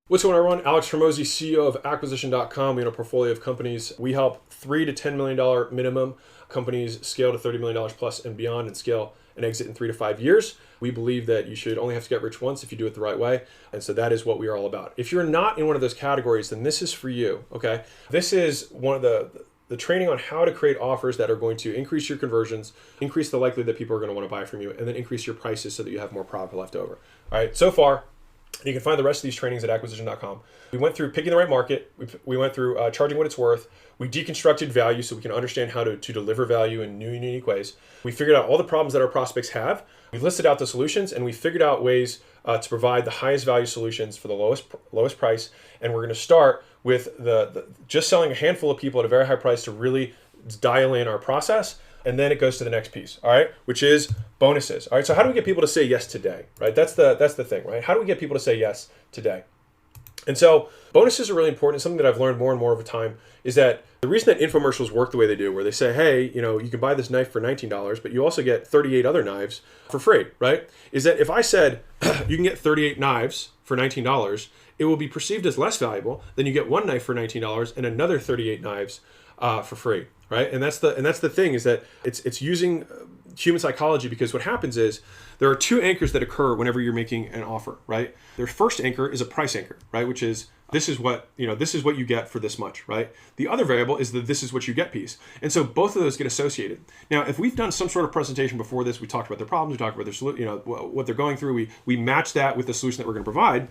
What's going on, everyone? Alex Hormozi, CEO of Acquisition.com. We own a portfolio of companies. We help $3 to $10 million minimum companies scale to $30 million plus and beyond and scale and exit in 3 to 5 years. We believe that you should only have to get rich once if you do it the right way. And so that is what we are all about. If you're not in one of those categories, then this is for you, okay? This is one of the training on how to create offers that are going to increase your conversions, increase the likelihood that people are going to want to buy from you, and then increase your prices so that you have more profit left over. All right, so far, you can find the rest of these trainings at acquisition.com. We went through picking the right market. We went through charging what it's worth. We deconstructed value so we can understand how to deliver value in new and unique ways. We figured out all the problems that our prospects have. We listed out the solutions, and we figured out ways to provide the highest value solutions for the lowest price. And we're going to start with the just selling a handful of people at a very high price to really dial in our process. And then it goes to the next piece, all right, which is bonuses. All right, so how do we get people to say yes today, right? That's the thing, right? How do we get people to say yes today? And so bonuses are really important. Something that I've learned more and more over time is that the reason that infomercials work the way they do, where they say, hey, you can buy this knife for $19, but you also get 38 other knives for free, right? Is that if I said you can get 38 knives for $19, it will be perceived as less valuable than you get one knife for $19 and another 38 knives for free, right? And that's the thing, is that it's using human psychology, because what happens is there are two anchors that occur whenever you're making an offer, right? Their first anchor is a price anchor, right? Which is this is what you get for this much, right? The other variable is the this is what you get piece. And so both of those get associated. Now, if we've done some sort of presentation before this, we talked about their problems, we talked about their what they're going through, we match that with the solution that we're going to provide,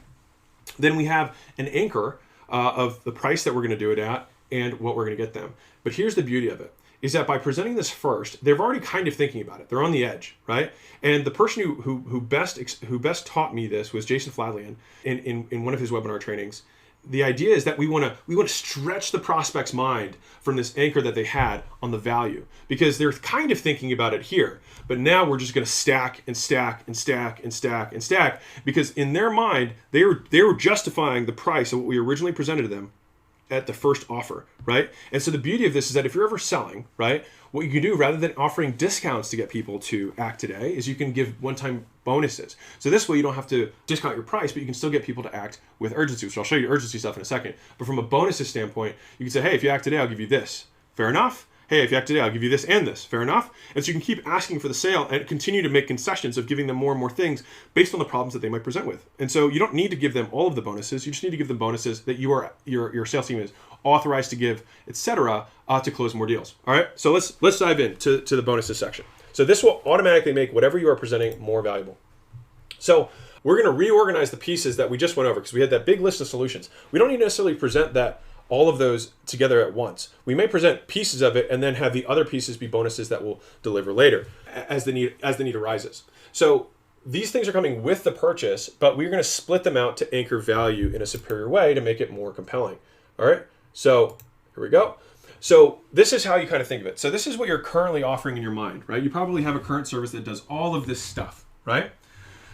then we have an anchor of the price that we're going to do it at and what we're going to get them. But here's the beauty of it, is that by presenting this first, they're already kind of thinking about it. They're on the edge, right? And the person who best taught me this was Jason Fladlian in one of his webinar trainings. The idea is that we want to stretch the prospect's mind from this anchor that they had on the value, because they're kind of thinking about it here, but now we're just going to stack and stack and stack and stack and stack, because in their mind they were justifying the price of what we originally presented to them at the first offer, right? And so the beauty of this is that if you're ever selling, right, what you can do rather than offering discounts to get people to act today is you can give one-time bonuses. So this way you don't have to discount your price, but you can still get people to act with urgency, which I'll show you urgency stuff in a second. But from a bonuses standpoint, you can say, hey, if you act today, I'll give you this. Fair enough? Hey, if you act today, I'll give you this and this. Fair enough? And so you can keep asking for the sale and continue to make concessions of giving them more and more things based on the problems that they might present with. And so you don't need to give them all of the bonuses. You just need to give them bonuses that your sales team is authorized to give, etc., to close more deals. All right? So let's dive into the bonuses section. So this will automatically make whatever you are presenting more valuable. So we're going to reorganize the pieces that we just went over, because we had that big list of solutions. We don't need to necessarily present all of those together at once. We may present pieces of it and then have the other pieces be bonuses that we'll deliver later as the need arises. So these things are coming with the purchase, but we're going to split them out to anchor value in a superior way to make it more compelling. All right, so here we go. So this is how you kind of think of it. So this is what you're currently offering in your mind, right? You probably have a current service that does all of this stuff, right?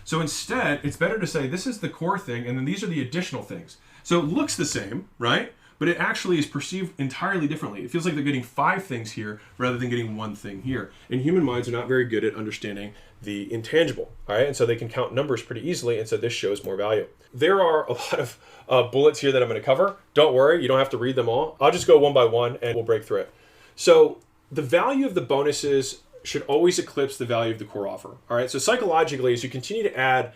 So instead, it's better to say this is the core thing, and then these are the additional things. So it looks the same, right? But it actually is perceived entirely differently. It feels like they're getting 5 things here rather than getting 1 thing here. And human minds are not very good at understanding the intangible, all right? And so they can count numbers pretty easily, and so this shows more value. There are a lot of bullets here that I'm going to cover. Don't worry, you don't have to read them all. I'll just go one by one, and we'll break through it. So the value of the bonuses should always eclipse the value of the core offer, all right? So psychologically, as you continue to add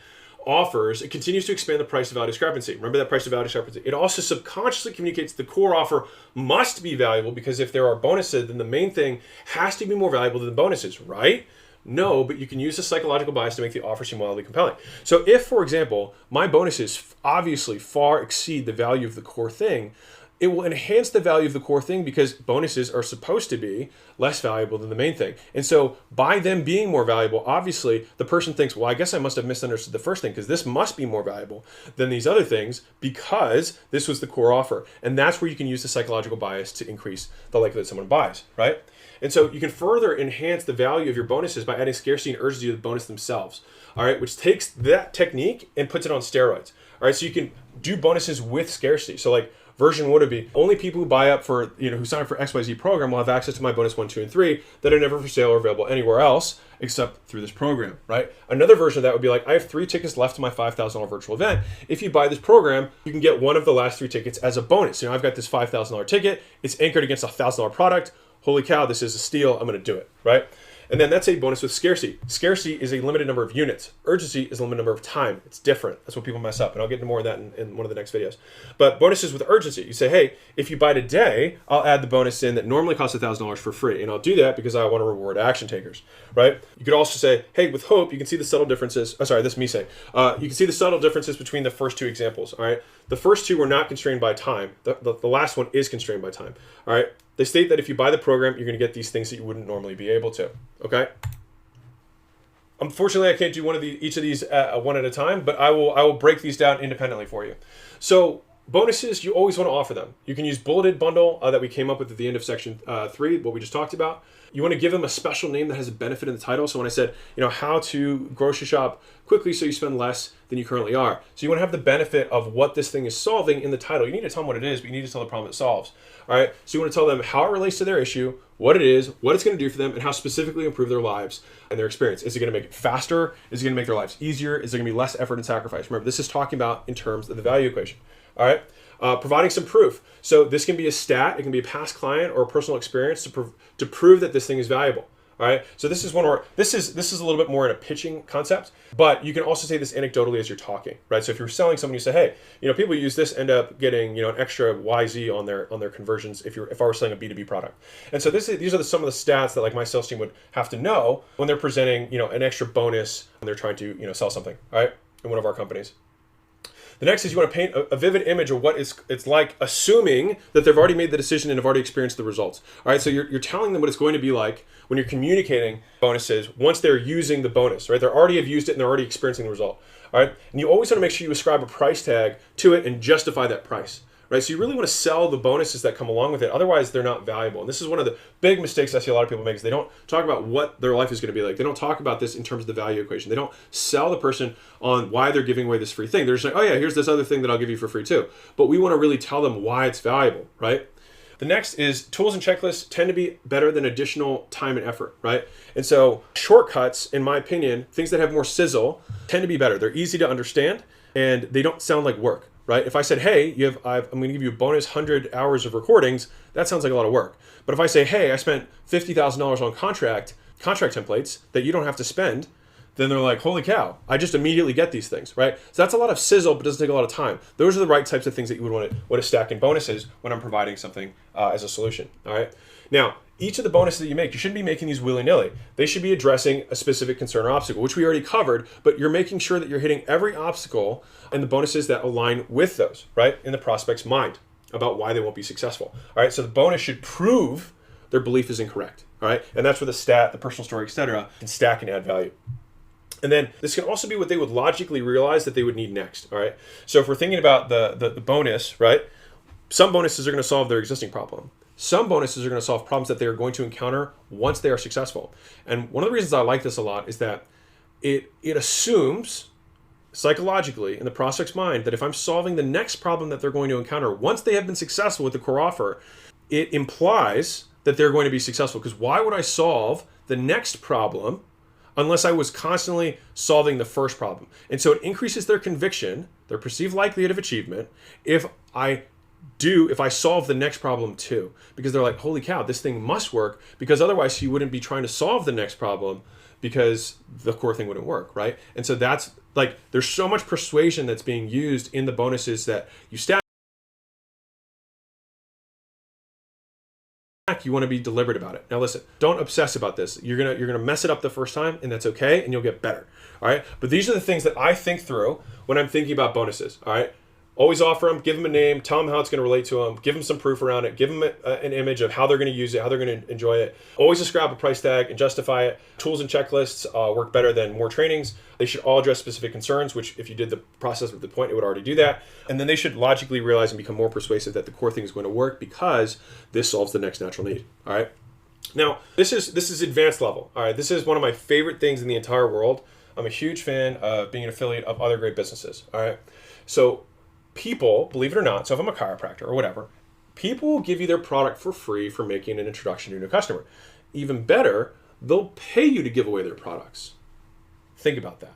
offers, it continues to expand the price to value discrepancy. Remember that price to value discrepancy. It also subconsciously communicates the core offer must be valuable, because if there are bonuses, then the main thing has to be more valuable than the bonuses, right? No, but you can use the psychological bias to make the offer seem wildly compelling. So if, for example, my bonuses obviously far exceed the value of the core thing, it will enhance the value of the core thing, because bonuses are supposed to be less valuable than the main thing. And so by them being more valuable, obviously the person thinks, well, I guess I must have misunderstood the first thing, because this must be more valuable than these other things because this was the core offer. And that's where you can use the psychological bias to increase the likelihood someone buys, right? And so you can further enhance the value of your bonuses by adding scarcity and urgency to the bonus themselves, all right, which takes that technique and puts it on steroids. All right, so you can do bonuses with scarcity. So like, version 1 would be only people who buy up for, who sign up for XYZ program will have access to my bonus 1, 2, and 3 that are never for sale or available anywhere else except through this program, right? Another version of that would be like, I have 3 tickets left to my $5,000 virtual event. If you buy this program, you can get one of the last 3 tickets as a bonus. I've got this $5,000 ticket. It's anchored against a $1,000 product. Holy cow, this is a steal. I'm going to do it, right? And then that's a bonus with scarcity. Scarcity is a limited number of units. Urgency is a limited number of time. It's different. That's what people mess up. And I'll get into more of that in one of the next videos. But bonuses with urgency. You say, hey, if you buy today, I'll add the bonus in that normally costs $1,000 for free. And I'll do that because I want to reward action takers, right? You could also say, hey, with hope, you can see the subtle differences. Oh, sorry, this is me saying. You can see the subtle differences between the first 2 examples, all right? The first 2 were not constrained by time. The last one is constrained by time, all right? They state that if you buy the program, you're going to get these things that you wouldn't normally be able to, okay? Unfortunately, I can't do each of these one at a time, but I will break these down independently for you. So bonuses, you always want to offer them. You can use bulleted bundle that we came up with at the end of section 3, what we just talked about. You want to give them a special name that has a benefit in the title. So when I said, how to grocery shop quickly so you spend less than you currently are. So you want to have the benefit of what this thing is solving in the title. You need to tell them what it is, but you need to tell the problem it solves. All right. So you want to tell them how it relates to their issue, what it is, what it's going to do for them, and how specifically improve their lives and their experience. Is it going to make it faster? Is it going to make their lives easier? Is there going to be less effort and sacrifice? Remember, this is talking about in terms of the value equation. All right. Providing some proof. So this can be a stat, it can be a past client or a personal experience to prove that this thing is valuable. All right. So this is this is a little bit more in a pitching concept, but you can also say this anecdotally as you're talking, right? So if you're selling someone, you say, hey, people who use this end up getting an extra YZ on their conversions if I were selling a B2B product. And so these are some of the stats that like my sales team would have to know when they're presenting an extra bonus when they're trying to sell something, all right, in one of our companies. The next is you want to paint a vivid image of what it's like, assuming that they've already made the decision and have already experienced the results. All right, so you're telling them what it's going to be like when you're communicating bonuses once they're using the bonus, right? They already have used it and they're already experiencing the result. All right, and you always want to make sure you ascribe a price tag to it and justify that price. Right, so you really want to sell the bonuses that come along with it. Otherwise, they're not valuable. And this is one of the big mistakes I see a lot of people make is they don't talk about what their life is going to be like. They don't talk about this in terms of the value equation. They don't sell the person on why they're giving away this free thing. They're just like, oh yeah, here's this other thing that I'll give you for free too. But we want to really tell them why it's valuable, right? The next is tools and checklists tend to be better than additional time and effort, right? And so shortcuts, in my opinion, things that have more sizzle tend to be better. They're easy to understand and they don't sound like work. Right? If I said, hey, I'm going to give you a bonus 100 hours of recordings, that sounds like a lot of work. But if I say, hey, I spent $50,000 on contract templates that you don't have to spend, then they're like, holy cow, I just immediately get these things, right? So that's a lot of sizzle, but doesn't take a lot of time. Those are the right types of things that you would want to stack in bonuses when I'm providing something as a solution, all right? Now, each of the bonuses that you make, you shouldn't be making these willy-nilly. They should be addressing a specific concern or obstacle, which we already covered, but you're making sure that you're hitting every obstacle and the bonuses that align with those, right, in the prospect's mind about why they won't be successful. All right, so the bonus should prove their belief is incorrect, all right? And that's where the stat, the personal story, etc., can stack and add value. And then this can also be what they would logically realize that they would need next, all right? So if we're thinking about the bonus, right, some bonuses are going to solve their existing problem. Some bonuses are going to solve problems that they are going to encounter once they are successful. And one of the reasons I like this a lot is that it assumes psychologically in the prospect's mind that if I'm solving the next problem that they're going to encounter once they have been successful with the core offer, it implies that they're going to be successful. Because why would I solve the next problem unless I was constantly solving the first problem? And so it increases their conviction, their perceived likelihood of achievement, if I solve the next problem too, because they're like, holy cow, this thing must work, because otherwise he wouldn't be trying to solve the next problem because the core thing wouldn't work, right? And so that's like, there's so much persuasion that's being used in the bonuses that you stack. You want to be deliberate about it. Now listen, don't obsess about this. You're gonna mess it up the first time, and that's okay, and you'll get better. All right. But these are the things that I think through when I'm thinking about bonuses. All right. Always offer them, give them a name, tell them how it's going to relate to them, give them some proof around it, give them an image of how they're going to use it, how they're going to enjoy it. Always ascribe a price tag and justify it. Tools and checklists work better than more trainings. They should all address specific concerns, which if you did the process with the point, it would already do that. And then they should logically realize and become more persuasive that the core thing is going to work because this solves the next natural need. All right. Now, this is advanced level. All right. This is one of my favorite things in the entire world. I'm a huge fan of being an affiliate of other great businesses. All right. So people, believe it or not, so if I'm a chiropractor or whatever, people will give you their product for free for making an introduction to a new customer. Even better, they'll pay you to give away their products. Think about that.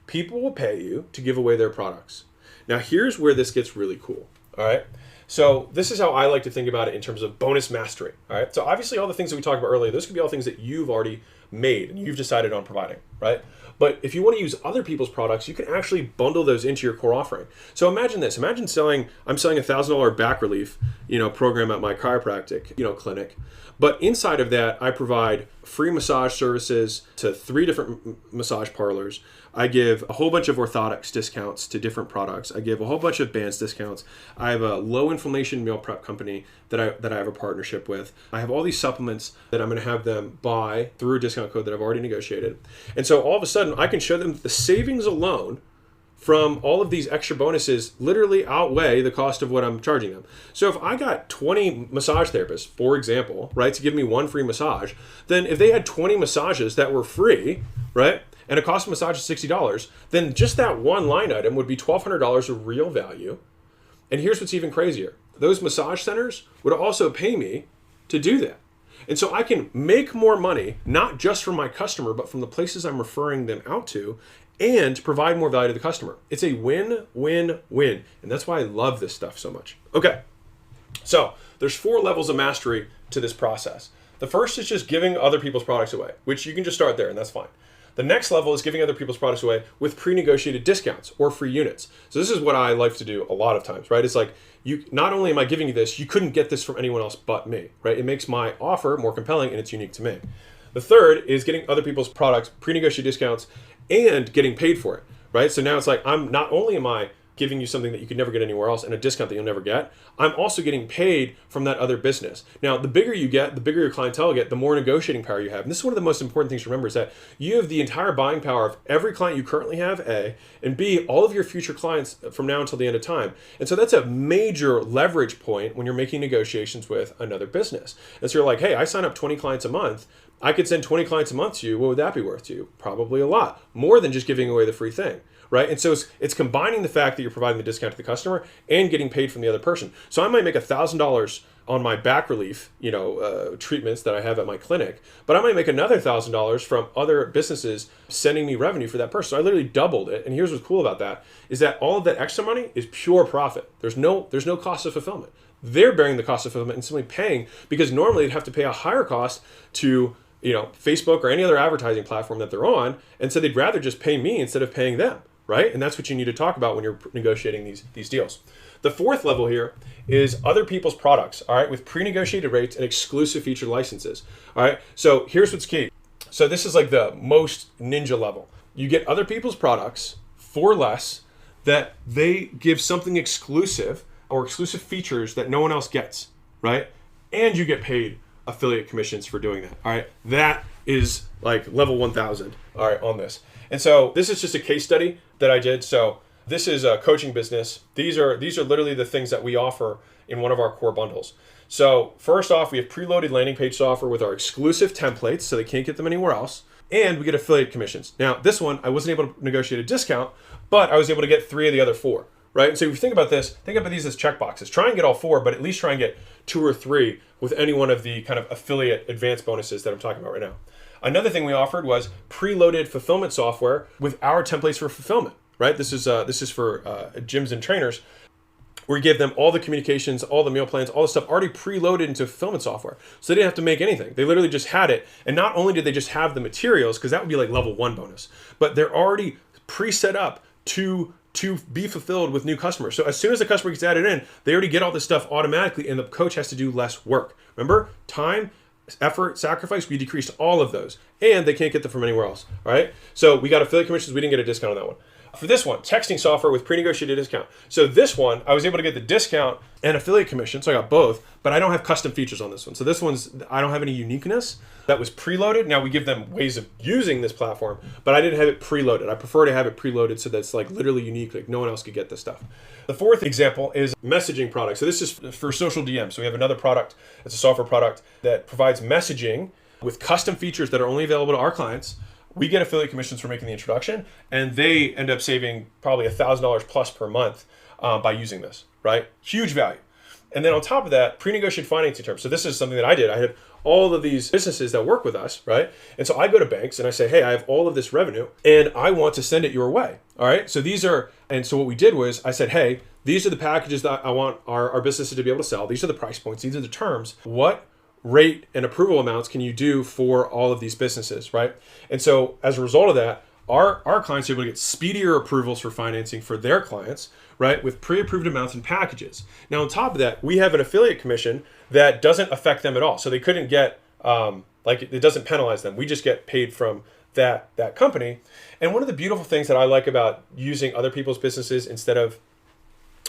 People will pay you to give away their products. Now, here's where this gets really cool, all right? So this is how I like to think about it in terms of bonus mastery, all right? So obviously all the things that we talked about earlier, those could be all things that you've already made and you've decided on providing, right? But if you want to use other people's products, you can actually bundle those into your core offering. So imagine this. Imagine I'm selling a $1,000 back relief, program at my chiropractic, clinic. But inside of that, I provide free massage services to 3 different massage parlors. I give a whole bunch of orthotics discounts to different products. I give a whole bunch of bands discounts. I have a low inflammation meal prep company that I have a partnership with. I have all these supplements that I'm going to have them buy through a discount code that I've already negotiated. And so all of a sudden, I can show them the savings alone from all of these extra bonuses literally outweigh the cost of what I'm charging them. So if I got 20 massage therapists, for example, right, to give me 1 free massage, then if they had 20 massages that were free, right, and a cost of massage is $60, then just that one line item would be $1,200 of real value. And here's what's even crazier. Those massage centers would also pay me to do that. And so I can make more money, not just from my customer, but from the places I'm referring them out to, and provide more value to the customer. It's a win-win-win. And that's why I love this stuff so much. Okay, so there's 4 levels of mastery to this process. The first is just giving other people's products away, which you can just start there and that's fine. The next level is giving other people's products away with pre-negotiated discounts or free units. So this is what I like to do a lot of times, right? It's like, not only am I giving you this, you couldn't get this from anyone else but me, right? It makes my offer more compelling and it's unique to me. The third is getting other people's products, pre-negotiated discounts, and getting paid for it, right? So now it's like, not only am I giving you something that you could never get anywhere else and a discount that you'll never get, I'm also getting paid from that other business. Now, the bigger you get, the bigger your clientele get, the more negotiating power you have. And this is one of the most important things to remember is that you have the entire buying power of every client you currently have, A, and B, all of your future clients from now until the end of time. And so that's a major leverage point when you're making negotiations with another business. And so you're like, hey, I sign up 20 clients a month. I could send 20 clients a month to you. What would that be worth to you? Probably a lot. More than just giving away the free thing, right? And so it's combining the fact that you're providing the discount to the customer and getting paid from the other person. So I might make $1,000 on my back relief, treatments that I have at my clinic, but I might make another $1,000 from other businesses sending me revenue for that person. So I literally doubled it. And here's what's cool about that is that all of that extra money is pure profit. There's no cost of fulfillment. They're bearing the cost of fulfillment and simply paying because normally they'd have to pay a higher cost to Facebook or any other advertising platform that they're on. And so they'd rather just pay me instead of paying them, right? And that's what you need to talk about when you're negotiating these deals. The 4th level here is other people's products, all right, with pre-negotiated rates and exclusive featured licenses, all right? So here's what's key. So this is like the most ninja level. You get other people's products for less that they give something exclusive or exclusive features that no one else gets, right? And you get paid affiliate commissions for doing that, all right? That is like level 1000, all right, on this. And so this is just a case study that I did. So this is a coaching business. These are literally the things that we offer in one of our core bundles. So first off, we have preloaded landing page software with our exclusive templates so they can't get them anywhere else. And we get affiliate commissions. Now, this one, I wasn't able to negotiate a discount, but I was able to get 3 of the other 4, right? And so if you think about this, think about these as checkboxes. Try and get all 4, but at least try and get 2 or 3 with any one of the kind of affiliate advanced bonuses that I'm talking about right now. Another thing we offered was preloaded fulfillment software with our templates for fulfillment, right? This is for gyms and trainers. We give them all the communications, all the meal plans, all the stuff already preloaded into fulfillment software. So they didn't have to make anything. They literally just had it. And not only did they just have the materials, because that would be like level 1 bonus, but they're already pre-set up to be fulfilled with new customers. So as soon as the customer gets added in, they already get all this stuff automatically and the coach has to do less work. Remember, time, effort, sacrifice, we decreased all of those and they can't get them from anywhere else, all right? So we got affiliate commissions, we didn't get a discount on that one. For this one, texting software with pre-negotiated discount. So this one, I was able to get the discount and affiliate commission, so I got both, but I don't have custom features on this one. So this one's, I don't have any uniqueness. That was preloaded. Now we give them ways of using this platform, but I didn't have it preloaded. I prefer to have it preloaded so that's like literally unique, like no one else could get this stuff. The 4th example is messaging product. So this is for social DM. So we have another product, it's a software product that provides messaging with custom features that are only available to our clients we get affiliate commissions for making the introduction, and they end up saving probably $1,000 plus per month by using this, right? Huge value. And then on top of that, pre-negotiated financing terms. So this is something that I did. I had all of these businesses that work with us, right? And so I go to banks and I say, hey, I have all of this revenue and I want to send it your way. All right. So what we did was I said, hey, these are the packages that I want our businesses to be able to sell. These are the price points. These are the terms. What rate and approval amounts can you do for all of these businesses, right? And so as a result of that, our clients are able to get speedier approvals for financing for their clients, right, with pre-approved amounts and packages. Now, on top of that, we have an affiliate commission that doesn't affect them at all. So they couldn't get, it doesn't penalize them. We just get paid from that company. And one of the beautiful things that I like about using other people's businesses instead of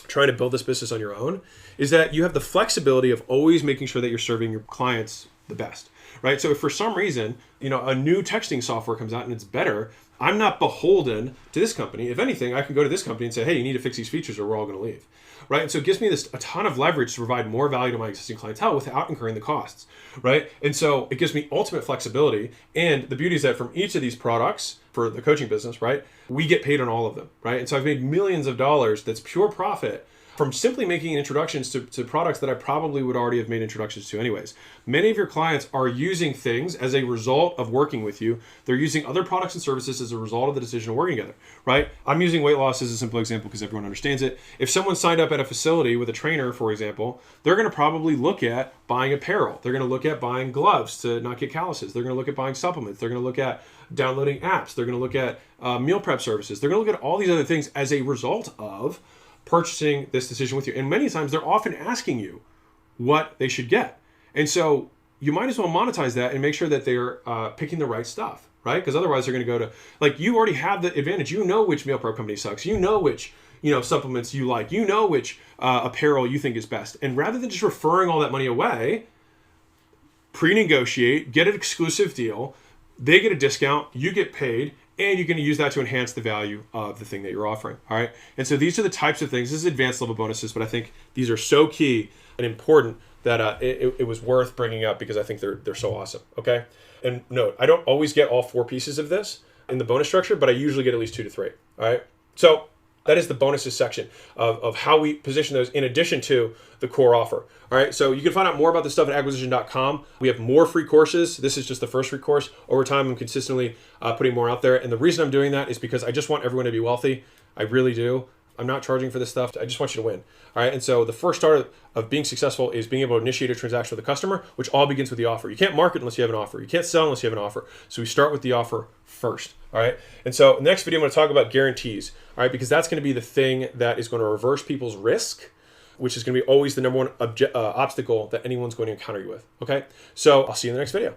trying to build this business on your own is that you have the flexibility of always making sure that you're serving your clients the best, right? So if for some reason, a new texting software comes out and it's better, I'm not beholden to this company. If anything, I can go to this company and say, hey, you need to fix these features or we're all going to leave, right? And so it gives me a ton of leverage to provide more value to my existing clientele without incurring the costs, right? And so it gives me ultimate flexibility. And the beauty is that from each of these products for the coaching business, right, we get paid on all of them, right? And so I've made millions of dollars that's pure profit from simply making introductions to products that I probably would already have made introductions to anyways. Many of your clients are using things as a result of working with you. They're using other products and services as a result of the decision of working together, right? I'm using weight loss as a simple example because everyone understands it. If someone signed up at a facility with a trainer, for example, they're going to probably look at buying apparel. They're going to look at buying gloves to not get calluses. They're going to look at buying supplements. They're going to look at downloading apps. They're going to look at meal prep services. They're going to look at all these other things as a result of purchasing this decision with you. And many times they're often asking you what they should get. And so you might as well monetize that and make sure that they're picking the right stuff, right? Because otherwise they're going to go to, you already have the advantage. You know which meal prep company sucks. You know which, supplements you like. You know which apparel you think is best. And rather than just referring all that money away, pre-negotiate, get an exclusive deal. They get a discount, you get paid, and you're going to use that to enhance the value of the thing that you're offering. All right. And so these are the types of things. This is advanced level bonuses, but I think these are so key and important that it was worth bringing up because I think they're so awesome. Okay. And note, I don't always get all 4 pieces of this in the bonus structure, but I usually get at least 2 to 3. All right. So that is the bonuses section of how we position those in addition to the core offer. All right, so you can find out more about this stuff at acquisition.com. We have more free courses. This is just the first free course. Over time, I'm consistently putting more out there. And the reason I'm doing that is because I just want everyone to be wealthy. I really do. I'm not charging for this stuff. I just want you to win. All right, and so the first start of being successful is being able to initiate a transaction with a customer, which all begins with the offer. You can't market unless you have an offer. You can't sell unless you have an offer. So we start with the offer first. All right, and so the next video, I'm going to talk about guarantees. All right, because that's going to be the thing that is going to reverse people's risk, which is going to be always the number one obstacle that anyone's going to encounter you with. Okay, so I'll see you in the next video.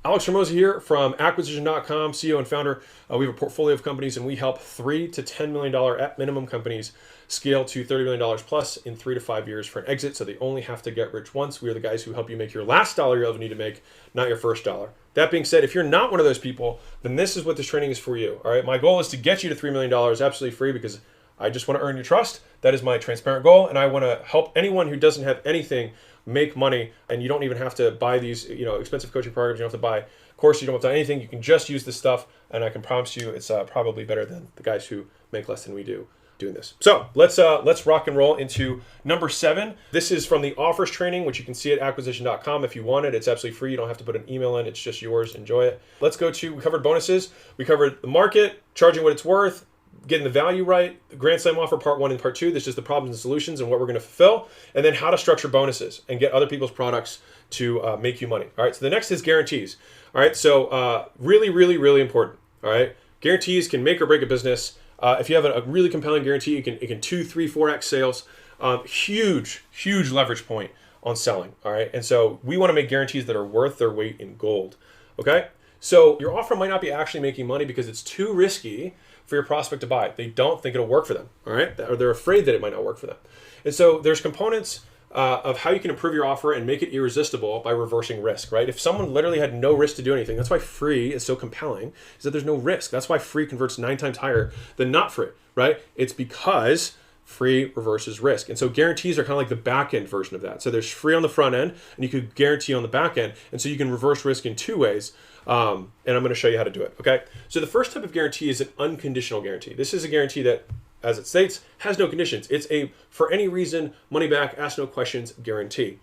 Alex Hormozi here from acquisition.com, CEO and founder. We have a portfolio of companies and we help $3 to $10 million at minimum companies scale to $30 million plus in 3 to 5 years for an exit. So they only have to get rich once. We are the guys who help you make your last dollar you'll ever need to make, not your first dollar. That being said, if you're not one of those people, then this is what this training is for you. All right. My goal is to get you to $3 million absolutely free because I just want to earn your trust. That is my transparent goal. And I want to help anyone who doesn't have anything make money, and you don't even have to buy these, expensive coaching programs. You don't have to buy courses. You don't have to buy anything. You can just use this stuff, and I can promise you, it's probably better than the guys who make less than we do doing this. So let's rock and roll into number 7. This is from the offers training, which you can see at acquisition.com. If you want it, it's absolutely free. You don't have to put an email in. It's just yours. Enjoy it. We covered bonuses. We covered the market, charging what it's worth, getting the value right, the Grand Slam offer part 1 and part 2. This is the problems and solutions and what we're going to fulfill, and then how to structure bonuses and get other people's products to make you money. All right. So the next is guarantees. All right. So really, really, really important. All right. Guarantees can make or break a business. If you have a really compelling guarantee, it can 2, 3, 4x sales. Huge leverage point on selling. All right. And so we want to make guarantees that are worth their weight in gold. Okay. So your offer might not be actually making money because it's too risky for your prospect to buy. They don't think it'll work for them. All right. Or they're afraid that it might not work for them. And so there's components of how you can improve your offer and make it irresistible by reversing risk, right? If someone literally had no risk to do anything, that's why free is so compelling, is that there's no risk. That's why free converts 9 times higher than not free, right? It's because free reverses risk. And so guarantees are kind of like the back end version of that. So there's free on the front end and you could guarantee on the back end. And so you can reverse risk in 2 ways. And I'm going to show you how to do it. Okay. So the first type of guarantee is an unconditional guarantee. This is a guarantee that, as it states, has no conditions. It's a, for any reason, money back, ask no questions guarantee.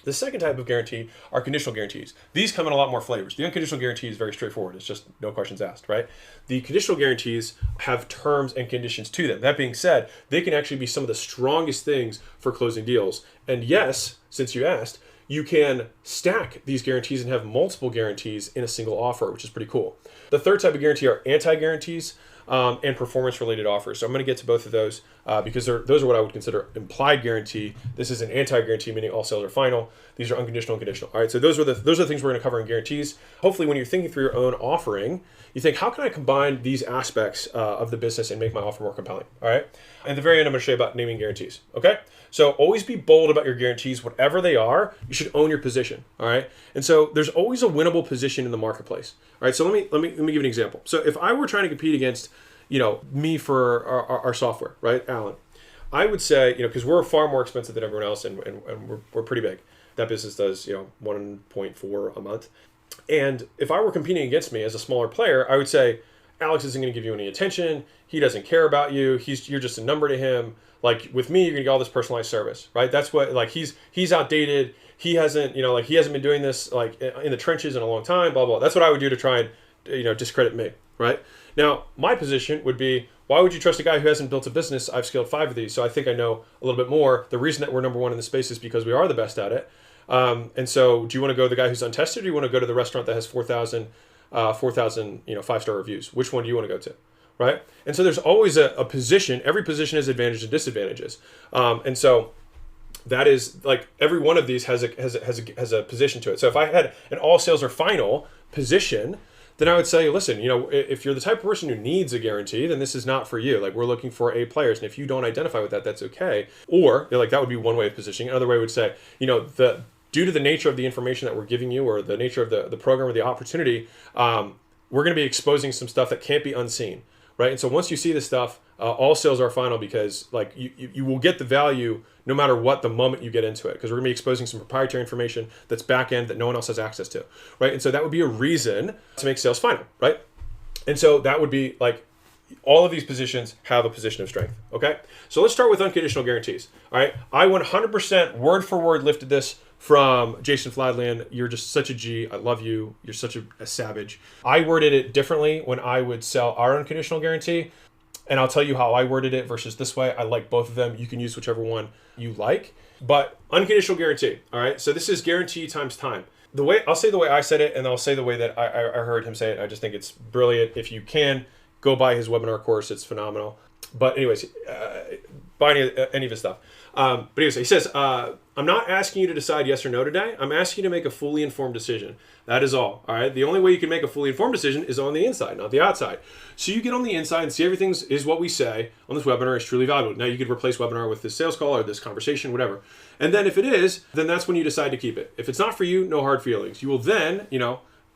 The second type of guarantee are conditional guarantees. These come in a lot more flavors. The unconditional guarantee is very straightforward. It's just no questions asked, right? The conditional guarantees have terms and conditions to them. That being said, they can actually be some of the strongest things for closing deals. And yes, since you asked, you can stack these guarantees and have multiple guarantees in a single offer, which is pretty cool. The third type of guarantee are anti-guarantees. And performance-related offers. So I'm going to get to both of those because those are what I would consider implied guarantee. This is an anti-guarantee, meaning all sales are final. These are unconditional and conditional. All right, so those are the things we're going to cover in guarantees. Hopefully, when you're thinking through your own offering, you think, how can I combine these aspects of the business and make my offer more compelling? All right. And at the very end, I'm going to show you about naming guarantees. Okay. So always be bold about your guarantees, whatever they are. You should own your position. All right. And so there's always a winnable position in the marketplace. All right. So let me give you an example. So if I were trying to compete against, me for our software, right, Alan, I would say, because we're far more expensive than everyone else, and we're pretty big. That business does 1.4 a month. And if I were competing against me as a smaller player, I would say, Alex isn't going to give you any attention. He doesn't care about you. You're just a number to him. Like with me, you're going to get all this personalized service, right? That's what, like, he's outdated. He hasn't, he hasn't been doing this like in the trenches in a long time, blah, blah. That's what I would do to try and, discredit me, right? Now, my position would be, why would you trust a guy who hasn't built a business? I've scaled 5 of these, so I think I know a little bit more. The reason that we're number 1 in the space is because we are the best at it. And so do you want to go to the guy who's untested, or do you want to go to the restaurant that has 4,000 5-star reviews? Which one do you want to go to, right? And so there's always a position. Every position has advantages and disadvantages. And so that is like every one of these has a position to it. So if I had an all sales are final position, then I would say, listen, if you're the type of person who needs a guarantee, then this is not for you. Like, we're looking for A players. And if you don't identify with that, that's okay. Or that would be one way of positioning. Another way would say, due to the nature of the information that we're giving you, or the nature of the program or the opportunity, we're going to be exposing some stuff that can't be unseen, right? And so once you see this stuff, all sales are final, because like you will get the value no matter what the moment you get into it, because we're going to be exposing some proprietary information that's back end that no one else has access to, right? And so that would be a reason to make sales final, right? And so that would be like, all of these positions have a position of strength, okay? So let's start with unconditional guarantees, all right? I 100% word for word lifted this from Jason Fladland. You're just such a G. I love you. You're such a savage. I worded it differently when I would sell our unconditional guarantee, and I'll tell you how I worded it versus this way. I like both of them. You can use whichever one you like. But unconditional guarantee, all right? So this is guarantee times time. I'll say the way I said it, and I'll say the way that I heard him say it. I just think it's brilliant. If you can, go buy his webinar course. It's phenomenal. But anyways, buy any of his stuff. But anyways, he says, I'm not asking you to decide yes or no today. I'm asking you to make a fully informed decision. That is all right? The only way you can make a fully informed decision is on the inside, not the outside. So you get on the inside and see everything is what we say on this webinar is truly valuable. Now you could replace webinar with this sales call or this conversation, whatever. And then if it is, then that's when you decide to keep it. If it's not for you, no hard feelings. You will then,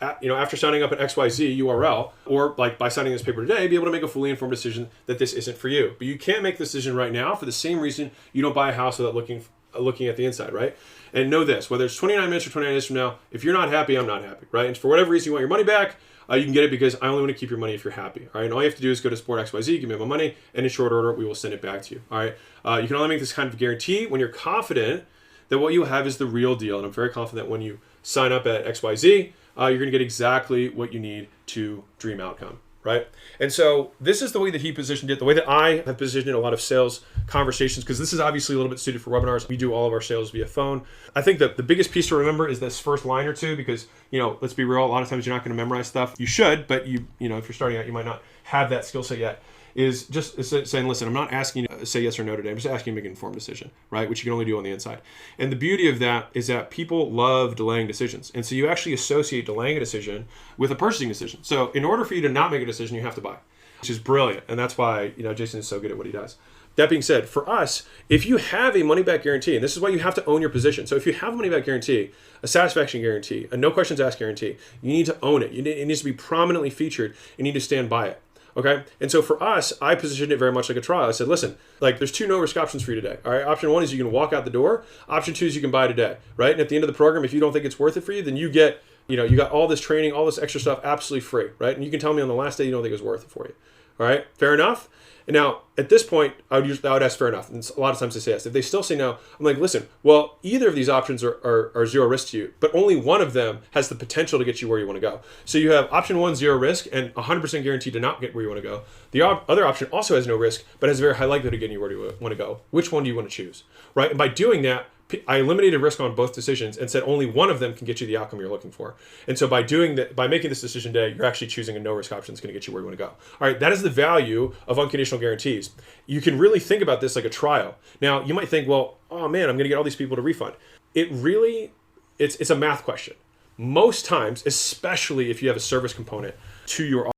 after signing up at XYZ URL, or like by signing this paper today, be able to make a fully informed decision that this isn't for you. But you can't make the decision right now for the same reason you don't buy a house without looking at the inside, right? And know this, whether it's 29 minutes or 29 minutes from now, if you're not happy, I'm not happy, right? And for whatever reason you want your money back, you can get it, because I only want to keep your money if you're happy, all right? And all you have to do is go to Support XYZ, give me my money, and in short order, we will send it back to you, all right? You can only make this kind of guarantee when you're confident that what you have is the real deal. And I'm very confident when you sign up at XYZ, you're going to get exactly what you need to dream outcome, right? And so this is the way that he positioned it, the way that I have positioned it in a lot of sales conversations, because this is obviously a little bit suited for webinars. We do all of our sales via phone. I think that the biggest piece to remember is this first line or two, because, let's be real, a lot of times you're not going to memorize stuff. You should, but if you're starting out, you might not have that skill set yet. Is just saying, listen, I'm not asking you to say yes or no today. I'm just asking you to make an informed decision, right? Which you can only do on the inside. And the beauty of that is that people love delaying decisions. And so you actually associate delaying a decision with a purchasing decision. So in order for you to not make a decision, you have to buy, which is brilliant. And that's why, Jason is so good at what he does. That being said, for us, if you have a money back guarantee, and this is why you have to own your position. So if you have a money back guarantee, a satisfaction guarantee, a no questions asked guarantee, you need to own it. It needs to be prominently featured. You need to stand by it. Okay. And so for us, I positioned it very much like a trial. I said, listen, like there's 2 no risk options for you today. All right. Option 1 is you can walk out the door. Option 2 is you can buy today. Right. And at the end of the program, if you don't think it's worth it for you, then you get, you got all this training, all this extra stuff absolutely free. Right. And you can tell me on the last day you don't think it's worth it for you. All right. Fair enough. And now, at this point, I would ask fair enough. And a lot of times they say yes. If they still say no, I'm like, listen, well, either of these options are zero risk to you, but only one of them has the potential to get you where you want to go. So you have option 1, zero risk, and 100% guaranteed to not get where you want to go. The other option also has no risk, but has a very high likelihood of getting you where you want to go. Which one do you want to choose, right? And by doing that, I eliminated risk on both decisions and said only one of them can get you the outcome you're looking for. And so by doing that, by making this decision today, you're actually choosing a no risk option that's going to get you where you want to go. All right, that is the value of unconditional guarantees. You can really think about this like a trial. Now, you might think, well, oh man, I'm going to get all these people to refund. It's a math question. Most times, especially if you have a service component to your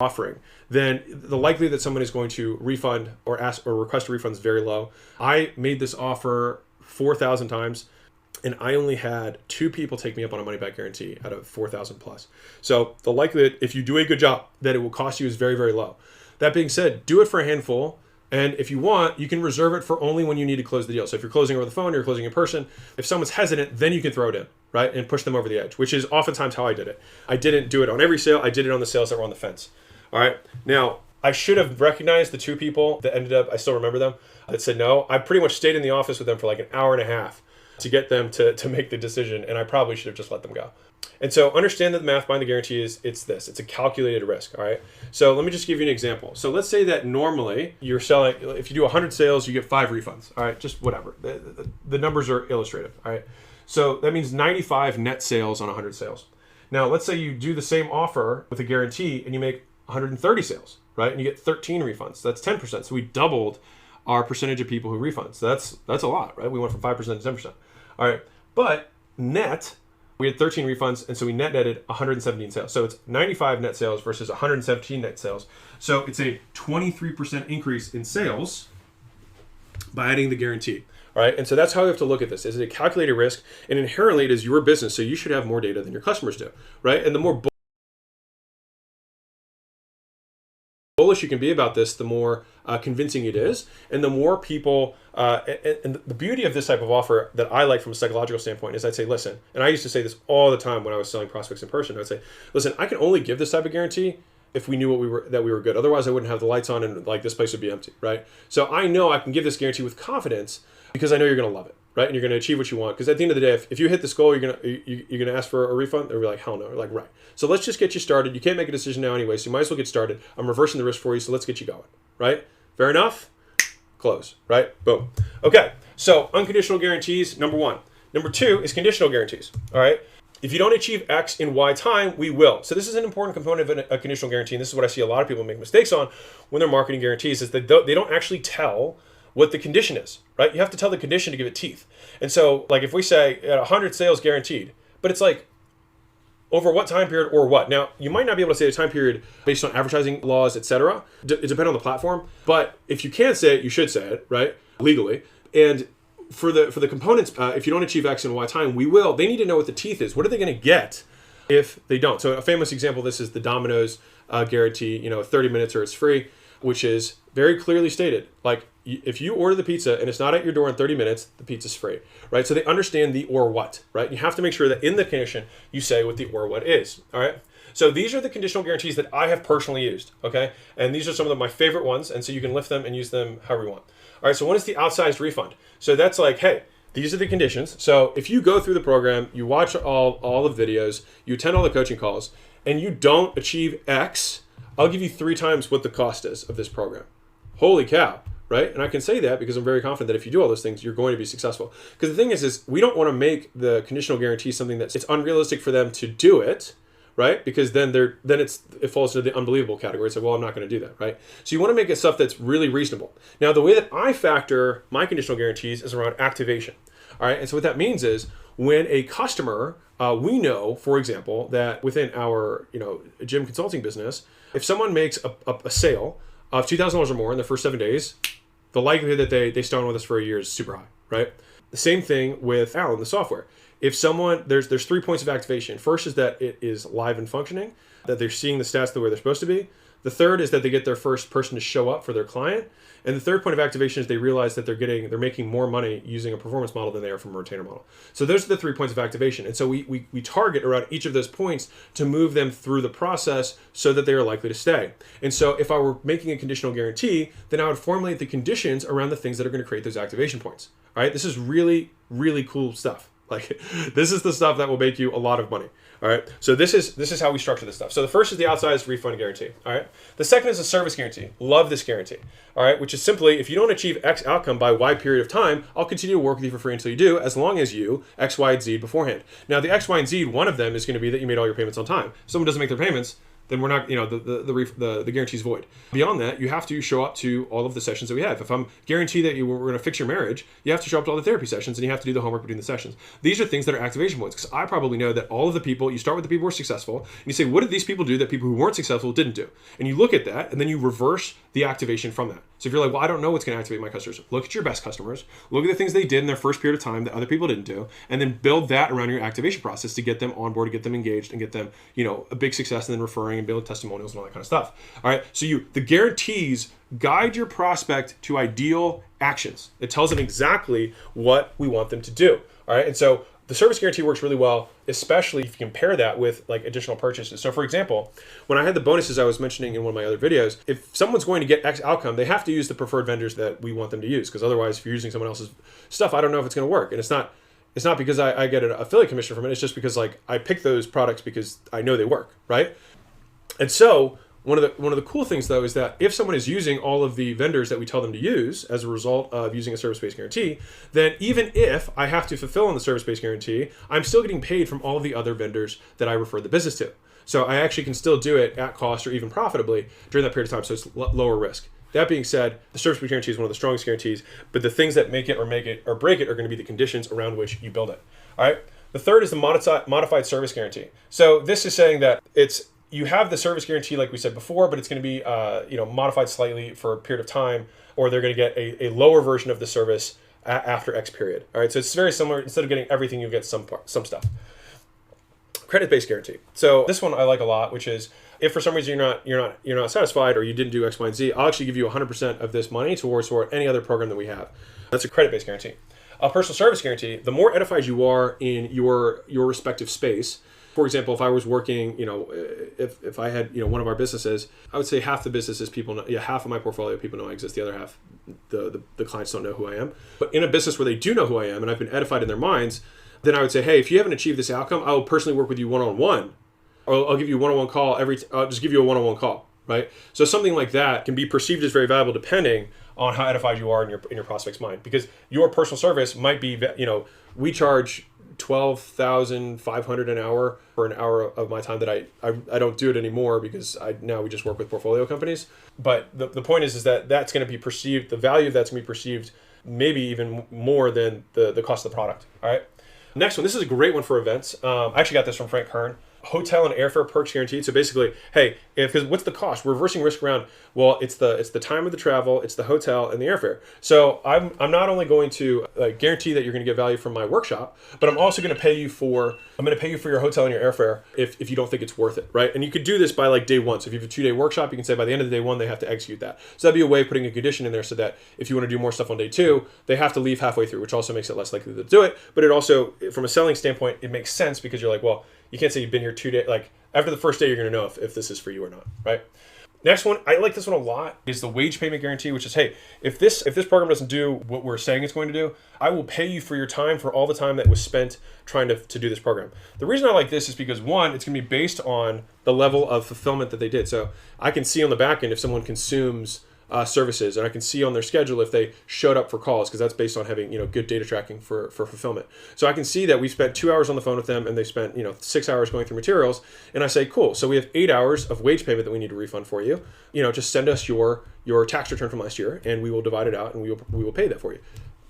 offering, then the likelihood that someone is going to refund or ask or request a refund is very low. I made this offer 4,000 times, and I only had 2 people take me up on a money back guarantee out of 4,000 plus. So the likelihood, if you do a good job, that it will cost you is very, very low. That being said, do it for a handful. And if you want, you can reserve it for only when you need to close the deal. So if you're closing over the phone or you're closing in person, if someone's hesitant, then you can throw it in, right? And push them over the edge, which is oftentimes how I did it. I didn't do it on every sale. I did it on the sales that were on the fence. All right. Now, I should have recognized the 2 people that ended up, I still remember them, that said no. I pretty much stayed in the office with them for like an hour and a half to get them to make the decision, and I probably should have just let them go. And so understand that the math behind the guarantee is it's a calculated risk, all right? So let me just give you an example. So let's say that normally you're selling, if you do 100 sales, you get 5 refunds, all right? Just whatever. The numbers are illustrative, all right? So that means 95 net sales on 100 sales. Now, let's say you do the same offer with a guarantee and you make 130 sales, right? And you get 13 refunds. That's 10%. So we doubled our percentage of people who refund. So that's a lot, right? We went from 5% to 10%. All right. But net, we had 13 refunds, and so we netted 117 sales. So it's 95 net sales versus 117 net sales. So it's a 23% increase in sales by adding the guarantee. All right. And so that's how you have to look at this. Is it a calculated risk? And inherently it is your business. So you should have more data than your customers do, right? And the more bullish you can be about this, the more convincing it is, and the more people, and the beauty of this type of offer that I like from a psychological standpoint is I'd say, listen, and I used to say this all the time when I was selling prospects in person, I'd say, listen, I can only give this type of guarantee if we knew that we were good. Otherwise, I wouldn't have the lights on and like this place would be empty, right? So I know I can give this guarantee with confidence because I know you're going to love it, right? And you're going to achieve what you want. Because at the end of the day, if you hit this goal, you're gonna ask for a refund. They'll be like, hell no. We're like, right. So let's just get you started. You can't make a decision now anyway, so you might as well get started. I'm reversing the risk for you, so let's get you going, right? Fair enough? Close, right? Boom. Okay, so unconditional guarantees, number 1. Number 2 is conditional guarantees, all right? If you don't achieve X in Y time, we will. So this is an important component of a conditional guarantee, and this is what I see a lot of people make mistakes on when they're marketing guarantees, is that they don't actually tell what the condition is, right? You have to tell the condition to give it teeth. And so, like if we say 100 sales guaranteed, but it's like, over what time period or what? Now, you might not be able to say a time period based on advertising laws, etc. It depends on the platform. But if you can say it, you should say it, right? Legally. And for the components, if you don't achieve X in Y time, we will. They need to know what the teeth is. What are they going to get if they don't? So a famous example of this is the Domino's guarantee, 30 minutes or it's free, which is very clearly stated. Like if you order the pizza and it's not at your door in 30 minutes, the pizza's free, right? So they understand the or what, right? You have to make sure that in the condition you say what the or what is, all right? So these are the conditional guarantees that I have personally used, okay? And these are some of my favorite ones, and so you can lift them and use them however you want. All right, so one is the outsized refund. So that's like, hey, these are the conditions. So if you go through the program, you watch all the videos, you attend all the coaching calls, and you don't achieve X, I'll give you 3 times what the cost is of this program. Holy cow, right? And I can say that because I'm very confident that if you do all those things, you're going to be successful. Because the thing is we don't want to make the conditional guarantee something that's it's unrealistic for them to do it, right? Because then it falls into the unbelievable category. It's like, well, I'm not going to do that, right? So you want to make it stuff that's really reasonable. Now, the way that I factor my conditional guarantees is around activation, all right? And so what that means is when a customer, we know, for example, that within our gym consulting business, if someone makes a sale of $2,000 or more in the first 7 days, the likelihood that they stay on with us for a year is super high, right? The same thing with Alan, the software. If someone, there's 3 points of activation. First is that it is live and functioning, that they're seeing the stats the way they're supposed to be. The third is that they get their first person to show up for their client. And the third point of activation is they realize that they're making more money using a performance model than they are from a retainer model. So those are the 3 points of activation. And so we target around each of those points to move them through the process so that they are likely to stay. And so if I were making a conditional guarantee, then I would formulate the conditions around the things that are going to create those activation points. All right, this is really, really cool stuff. Like, this is the stuff that will make you a lot of money. All right. So this is how we structure this stuff. So the first is the outsized refund guarantee. All right. The second is a service guarantee. Love this guarantee. All right. Which is simply, if you don't achieve X outcome by Y period of time, I'll continue to work with you for free until you do, as long as you X, Y, and Z beforehand. Now the X, Y, and Z, one of them is going to be that you made all your payments on time. If someone doesn't make their payments, then we're not, the guarantee's void. Beyond that, you have to show up to all of the sessions that we have. If I'm guaranteed that we're going to fix your marriage, you have to show up to all the therapy sessions and you have to do the homework between the sessions. These are things that are activation points, because I probably know that all of the people, you start with the people who are successful, and you say, what did these people do that people who weren't successful didn't do? And you look at that, and then you reverse the activation from that. So if you're like, well, I don't know what's going to activate my customers, look at your best customers, look at the things they did in their first period of time that other people didn't do, and then build that around your activation process to get them on board, to get them engaged, and get them, a big success, and then referring and build testimonials and all that kind of stuff. All right. So the guarantees guide your prospect to ideal actions. It tells them exactly what we want them to do. All right. And so the service guarantee works really well, especially if you compare that with like additional purchases. So for example, when I had the bonuses I was mentioning in one of my other videos, if someone's going to get X outcome, they have to use the preferred vendors that we want them to use. Because otherwise, if you're using someone else's stuff, I don't know if it's going to work. And it's not because I get an affiliate commission from it. It's just because like I pick those products because I know they work, right? And so one of the cool things though is that if someone is using all of the vendors that we tell them to use as a result of using a service-based guarantee, then even if I have to fulfill on the service-based guarantee, I'm still getting paid from all of the other vendors that I referred the business to. So I actually can still do it at cost or even profitably during that period of time. So it's lower risk. That being said, the service-based guarantee is one of the strongest guarantees, but the things that make it or break it are going to be the conditions around which you build it. All right. The third is the modified service guarantee. So this is saying that you have the service guarantee like we said before, but it's going to be modified slightly for a period of time, or they're going to get a lower version of the service after X period. All right, so it's very similar. Instead of getting everything, you get some stuff. Credit-based guarantee. So this one I like a lot, which is if for some reason you're not satisfied or you didn't do X, Y, and Z, I'll actually give you 100% of this money towards any other program that we have. That's a credit-based guarantee. A personal service guarantee. The more edified you are in your respective space. For example, if I was working, if I had, one of our businesses, I would say half the businesses people know, half of my portfolio people know I exist. The other half, the clients don't know who I am. But in a business where they do know who I am and I've been edified in their minds, then I would say, hey, if you haven't achieved this outcome, I will personally work with you one-on-one, or I'll give you a one-on-one call I'll just give you a one-on-one call, right? So something like that can be perceived as very valuable depending on how edified you are in your prospect's mind, because your personal service might be, we charge $12,500 an hour for an hour of my time that I don't do it anymore because now we just work with portfolio companies. But the point is that that's going to be perceived, the value of that's going to be perceived maybe even more than the cost of the product. All right. Next one, this is a great one for events. I actually got this from Frank Kern. Hotel and airfare perks guaranteed. So basically, hey, what's the cost? We're reversing risk around. Well, it's the time of the travel, it's the hotel and the airfare. So I'm not only going to guarantee that you're going to get value from my workshop, but I'm also going to pay you for your hotel and your airfare if you don't think it's worth it, right? And you could do this by like day one. So if you have a 2-day workshop, you can say by the end of the day one they have to execute that. So that'd be a way of putting a condition in there so that if you want to do more stuff on day 2, they have to leave halfway through, which also makes it less likely to do it. But it also, from a selling standpoint, it makes sense because you're like, well, you can't say you've been here 2 days. Like after the first day, you're going to know if this is for you or not, right? Next one, I like this one a lot, is the wage payment guarantee, which is, hey, if this program doesn't do what we're saying it's going to do, I will pay you for your time, for all the time that was spent trying to do this program. The reason I like this is because, one, it's going to be based on the level of fulfillment that they did. So I can see on the back end if someone consumes services, and I can see on their schedule if they showed up for calls, because that's based on having good data tracking for fulfillment. So I can see that we spent 2 hours on the phone with them and they spent 6 hours going through materials, and I say, cool, so we have 8 hours of wage payment that we need to refund for you. Just send us your tax return from last year and we will divide it out and we will pay that for you.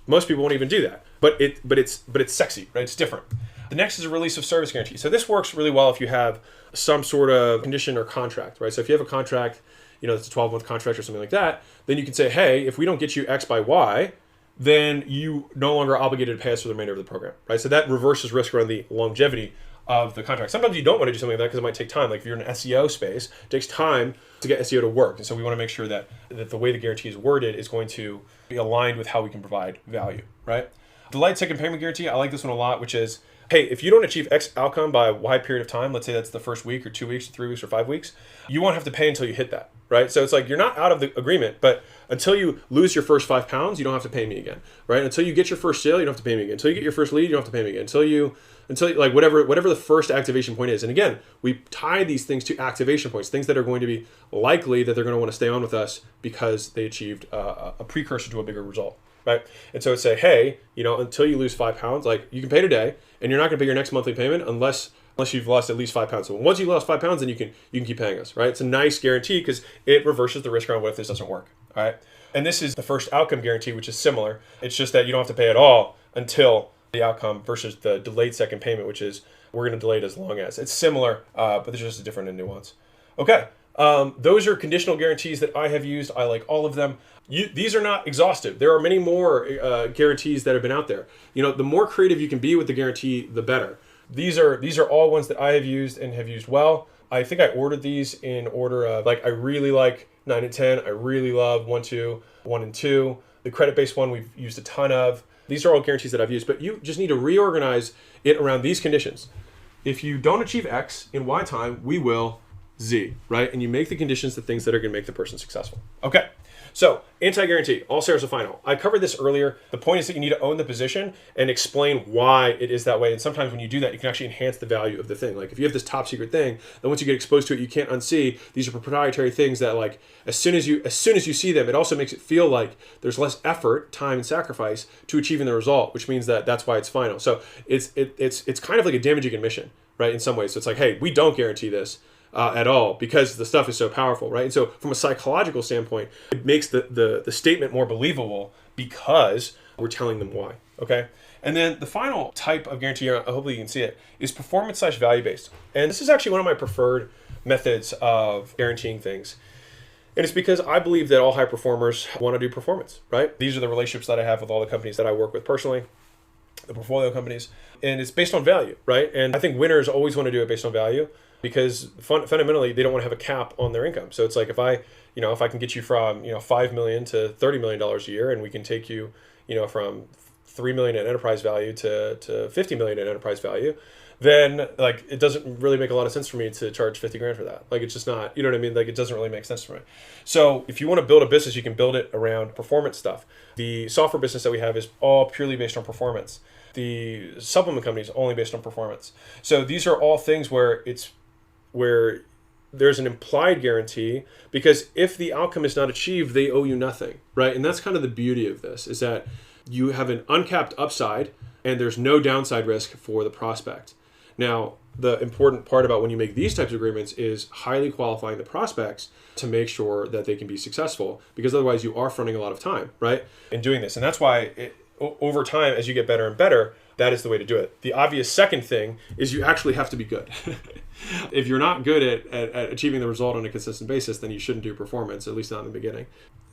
Most people won't even do that, but it's sexy, right? It's different. The next is a release of service guarantee. So this works really well if you have some sort of condition or contract, right? So if you have a contract, it's a 12-month contract or something like that, then you can say, hey, if we don't get you X by Y, then you no longer are obligated to pay us for the remainder of the program, right? So that reverses risk around the longevity of the contract. Sometimes you don't want to do something like that because it might take time. Like if you're in an SEO space, it takes time to get SEO to work. And so we want to make sure that the way the guarantee is worded is going to be aligned with how we can provide value, right? Delayed second payment guarantee, I like this one a lot, which is, hey, if you don't achieve X outcome by Y period of time, let's say that's the first week or 2 weeks or 3 weeks or 5 weeks, you won't have to pay until you hit that, right? So it's like you're not out of the agreement, but until you lose your first 5 pounds, you don't have to pay me again, right? Until you get your first sale, you don't have to pay me again. Until you get your first lead, you don't have to pay me again. Until like whatever the first activation point is. And again, we tie these things to activation points, things that are going to be likely that they're going to want to stay on with us because they achieved a precursor to a bigger result. Right? And so it'd say, hey, until you lose 5 pounds, like you can pay today and you're not going to pay your next monthly payment unless you've lost at least 5 pounds. So once you've lost 5 pounds, then you can keep paying us, right? It's a nice guarantee because it reverses the risk around what if this doesn't work, all right? And this is the first outcome guarantee, which is similar. It's just that you don't have to pay at all until the outcome versus the delayed second payment, which is we're going to delay it as long as. It's similar, but there's just a different nuance. Okay. Those are conditional guarantees that I have used. I like all of them. These are not exhaustive. There are many more guarantees that have been out there. The more creative you can be with the guarantee, the better. These are all ones that I have used and have used well. I think I ordered these in order of I really like 9 and 10. I really love 1, 2, 1 and 2. The credit-based one we've used a ton of. These are all guarantees that I've used, but you just need to reorganize it around these conditions. If you don't achieve X in Y time, we will Z, right? And you make the conditions the things that are going to make the person successful. Okay. So anti-guarantee, all sales are final. I covered this earlier. The point is that you need to own the position and explain why it is that way. And sometimes when you do that, you can actually enhance the value of the thing. Like if you have this top secret thing, then once you get exposed to it, you can't unsee. These are proprietary things that as soon as you see them, it also makes it feel like there's less effort, time, and sacrifice to achieving the result, which means that that's why it's final. So it's kind of like a damaging admission, right? In some ways. So it's like, hey, we don't guarantee this. At all because the stuff is so powerful, right? And so from a psychological standpoint, it makes the statement more believable because we're telling them why, okay? And then the final type of guarantee, hopefully you can see it, is performance/value based. And this is actually one of my preferred methods of guaranteeing things. And it's because I believe that all high performers want to do performance, right? These are the relationships that I have with all the companies that I work with personally, the portfolio companies, and it's based on value, right? And I think winners always want to do it based on value, because fundamentally they don't want to have a cap on their income. So it's like if I can get you from $5 million to $30 million a year, and we can take you from $3 million in enterprise value to $50 million in enterprise value, then it doesn't really make a lot of sense for me to charge $50,000 for that. It's just not, you know what I mean? It doesn't really make sense for me. So if you want to build a business, you can build it around performance stuff. The software business that we have is all purely based on performance. The supplement company is only based on performance. So these are all things where there's an implied guarantee, because if the outcome is not achieved, they owe you nothing, right? And that's kind of the beauty of this, is that you have an uncapped upside and there's no downside risk for the prospect. Now, the important part about when you make these types of agreements is highly qualifying the prospects to make sure that they can be successful, because otherwise you are fronting a lot of time, right, in doing this. And that's why over time, as you get better and better, that is the way to do it. The obvious second thing is you actually have to be good. If you're not good at achieving the result on a consistent basis, then you shouldn't do performance, at least not in the beginning.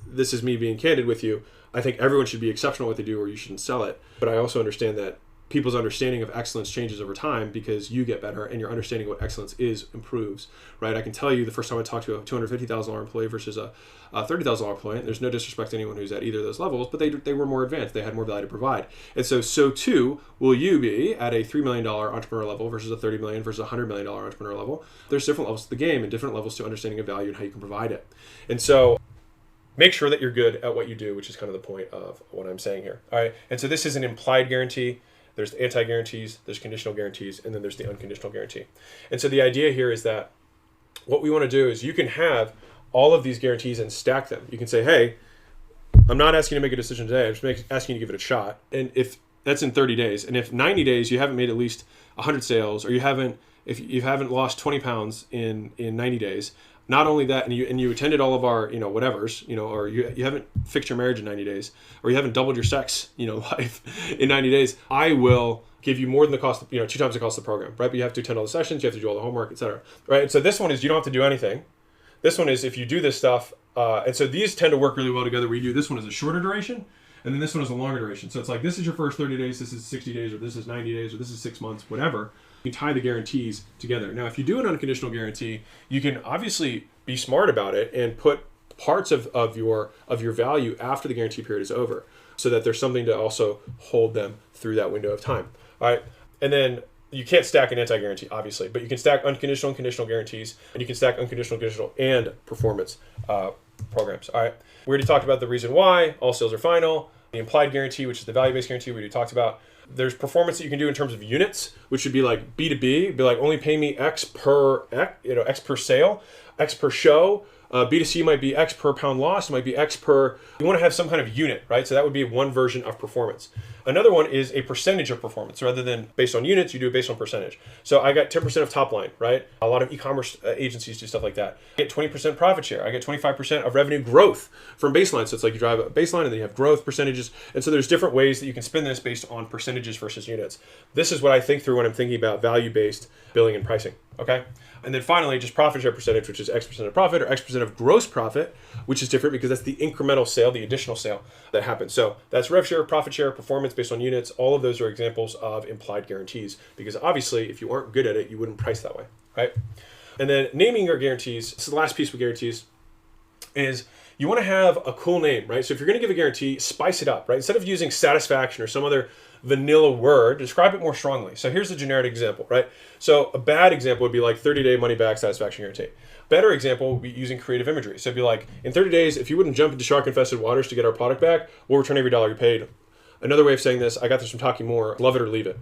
This is me being candid with you. I think everyone should be exceptional at what they do, or you shouldn't sell it. But I also understand that people's understanding of excellence changes over time because you get better and your understanding of what excellence is improves, right? I can tell you the first time I talked to a $250,000 employee versus a $30,000 employee, there's no disrespect to anyone who's at either of those levels, but they were more advanced. They had more value to provide. And so too will you be at a $3 million entrepreneur level versus a $30 million versus a $100 million entrepreneur level. There's different levels to the game and different levels to understanding of value and how you can provide it. And so make sure that you're good at what you do, which is kind of the point of what I'm saying here. All right. And so this is an implied guarantee. There's anti-guarantees, there's conditional guarantees, and then there's the unconditional guarantee. And so the idea here is that what we want to do is you can have all of these guarantees and stack them. You can say, hey, I'm not asking you to make a decision today. I'm just asking you to give it a shot. And if that's in 30 days, and if 90 days you haven't made at least 100 sales, or if you haven't lost 20 pounds in 90 days, not only that, and you attended all of our, whatevers, or you haven't fixed your marriage in 90 days, or you haven't doubled your sex, life in 90 days, I will give you more than the cost, 2 times the cost of the program, right? But you have to attend all the sessions, you have to do all the homework, etc. Right? And so this one is you don't have to do anything. This one is if you do this stuff, and so these tend to work really well together. We do this one is a shorter duration, and then this one is a longer duration. So it's like this is your first 30 days, this is 60 days, or this is 90 days, or this is 6 months, whatever. You tie the guarantees together. Now, if you do an unconditional guarantee, you can obviously be smart about it and put parts of your value after the guarantee period is over, so that there's something to also hold them through that window of time. All right, and then you can't stack an anti-guarantee, obviously, but you can stack unconditional and conditional guarantees, and you can stack unconditional, conditional, and performance programs. All right, we already talked about the reason why all sales are final. The implied guarantee, which is the value-based guarantee, we already talked about. There's performance that you can do in terms of units, which would be like B2B, be like only pay me X per X per sale, X per show. B2C might be X per pound lost, it might be X per, you want to have some kind of unit, right? So that would be one version of performance. Another one is a percentage of performance. Rather than based on units, you do it based on percentage. So I got 10% of top line, right? A lot of e-commerce agencies do stuff like that. I get 20% profit share. I get 25% of revenue growth from baseline. So it's like you drive a baseline and then you have growth percentages. And so there's different ways that you can spin this based on percentages versus units. This is what I think through when I'm thinking about value-based billing and pricing, okay? And then finally, just profit share percentage, which is X% of profit or X% of gross profit, which is different because that's the incremental sale, the additional sale that happens. So that's rev share, profit share, performance based on units. All of those are examples of implied guarantees because obviously if you aren't good at it, you wouldn't price that way, right? And then naming your guarantees, this is the last piece with guarantees, is you want to have a cool name, right? So if you're going to give a guarantee, spice it up, right? Instead of using satisfaction or some other vanilla word, describe it more strongly. So here's a generic example, right? So a bad example would be like 30-day money-back satisfaction guarantee. Better example would be using creative imagery. So it'd be like, in 30 days, if you wouldn't jump into shark-infested waters to get our product back, we'll return every dollar you paid. Another way of saying this, I got this from Talking More, love it or leave it,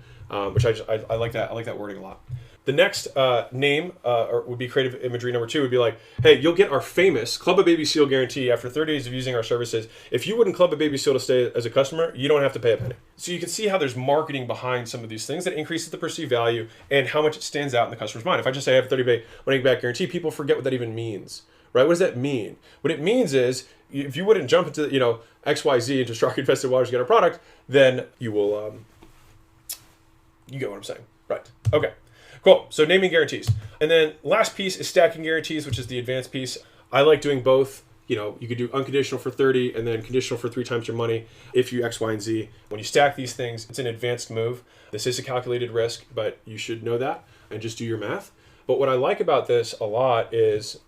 which I like that. I like that wording a lot. The next name or would be creative imagery number 2 would be like, hey, you'll get our famous Club a Baby Seal guarantee after 30 days of using our services. If you wouldn't Club a Baby Seal to stay as a customer, you don't have to pay a penny. So you can see how there's marketing behind some of these things that increases the perceived value and how much it stands out in the customer's mind. If I just say I have a 30-day money-back guarantee, people forget what that even means, right? What does that mean? What it means is if you wouldn't jump into XYZ into shark-infested waters to get our product, then you will, you get what I'm saying, right? Okay. Cool. So naming guarantees. And then last piece is stacking guarantees, which is the advanced piece. I like doing both. You could do unconditional for 30 and then conditional for 3 times your money if you X, Y, and Z. When you stack these things, it's an advanced move. This is a calculated risk, but you should know that and just do your math. But what I like about this a lot is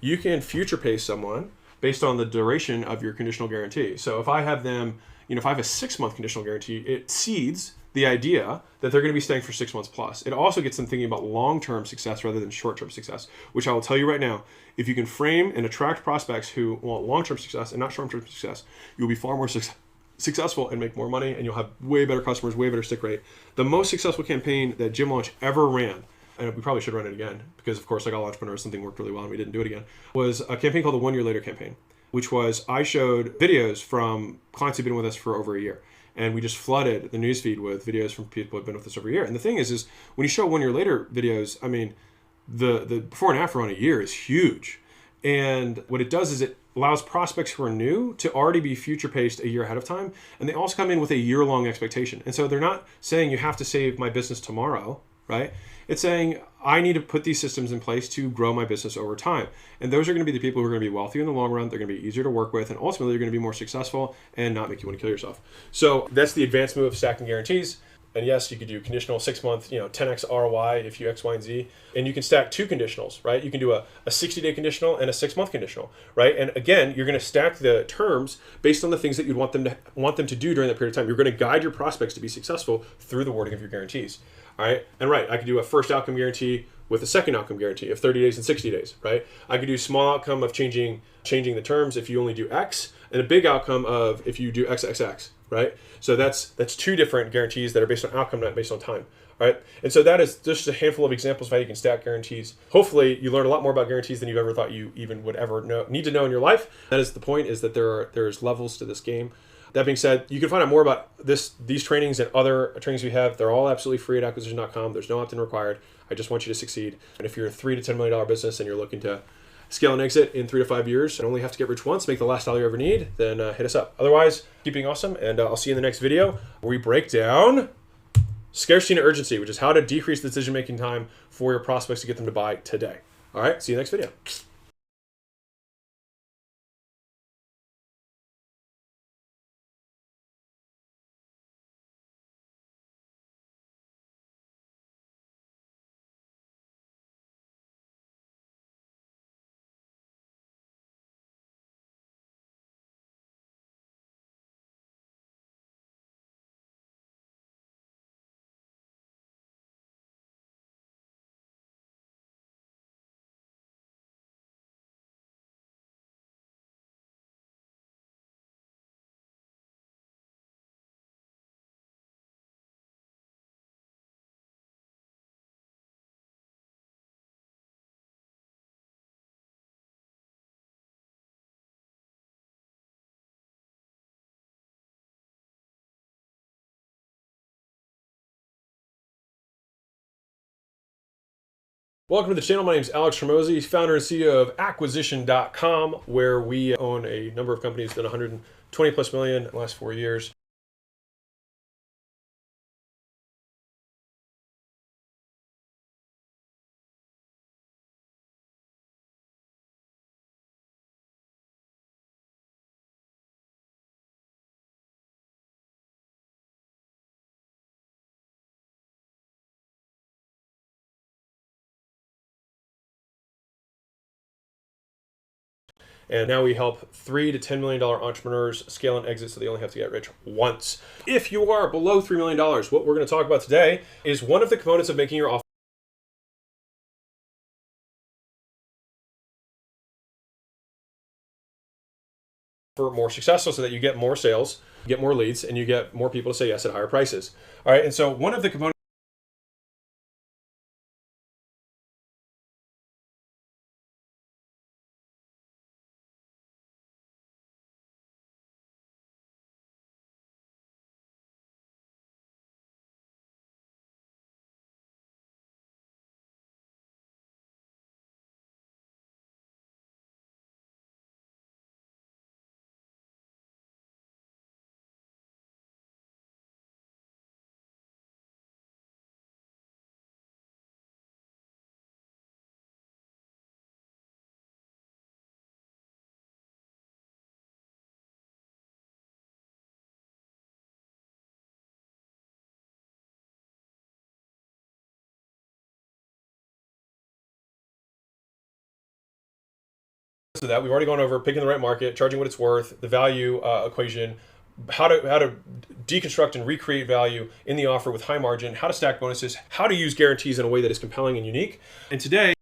you can future pay someone based on the duration of your conditional guarantee. So if I have them, if I have a 6-month conditional guarantee, it seeds the idea that they're going to be staying for 6 months plus. It also gets them thinking about long-term success rather than short-term success, which I will tell you right now, if you can frame and attract prospects who want long-term success and not short-term success, you'll be far more successful and make more money, and you'll have way better customers, way better stick rate. The most successful campaign that Gym Launch ever ran, and we probably should run it again because, of course, like all entrepreneurs, something worked really well and we didn't do it again, was a campaign called the 1 Year Later campaign, which was I showed videos from clients who've been with us for over a year. And we just flooded the newsfeed with videos from people who've been with us over a year. And the thing is when you show 1 year later videos, I mean, the before and after on a year is huge. And what it does is it allows prospects who are new to already be future paced a year ahead of time. And they also come in with a year-long expectation. And so they're not saying you have to save my business tomorrow, right? It's saying I need to put these systems in place to grow my business over time. And those are going to be the people who are going to be wealthier in the long run. They're going to be easier to work with. And ultimately, they're going to be more successful and not make you want to kill yourself. So that's the advanced move of stacking guarantees. And yes, you could do conditional 6-month, 10x ROI if you X, Y, and Z. And you can stack 2 conditionals, right? You can do a 60-day conditional and a 6-month conditional, right? And again, you're going to stack the terms based on the things that you'd want them to do during that period of time. You're going to guide your prospects to be successful through the wording of your guarantees. All right. And I could do a first outcome guarantee with a second outcome guarantee of 30 days and 60 days, right? I could do small outcome of changing the terms if you only do X, and a big outcome of if you do XXX, right? So that's 2 different guarantees that are based on outcome, not based on time, right? And so that is just a handful of examples of how you can stack guarantees. Hopefully you learn a lot more about guarantees than you've ever thought you even would ever need to know in your life. That is the point, is that there's levels to this game. That being said, you can find out more about these trainings and other trainings we have. They're all absolutely free at acquisition.com. There's no opt-in required. I just want you to succeed. And if you're a $3 to $10 million business and you're looking to scale and exit in 3 to 5 years and only have to get rich once, make the last dollar you ever need, then hit us up. Otherwise, keep being awesome, and I'll see you in the next video where we break down scarcity and urgency, which is how to decrease the decision-making time for your prospects to get them to buy today. All right, see you next video. Welcome to the channel. My name is Alex Hormozi, founder and CEO of Acquisition.com, where we own a number of companies that 120 plus million in the last 4 years. And now we help $3 to $10 million entrepreneurs scale and exit so they only have to get rich once. If you are below $3 million, what we're going to talk about today is one of the components of making your offer more successful so that you get more sales, get more leads, and you get more people to say yes at higher prices. All right, and so one of the components of that we've already gone over: picking the right market, charging what it's worth, the value equation, how to deconstruct and recreate value in the offer with high margin, how to stack bonuses, how to use guarantees in a way that is compelling and unique. And today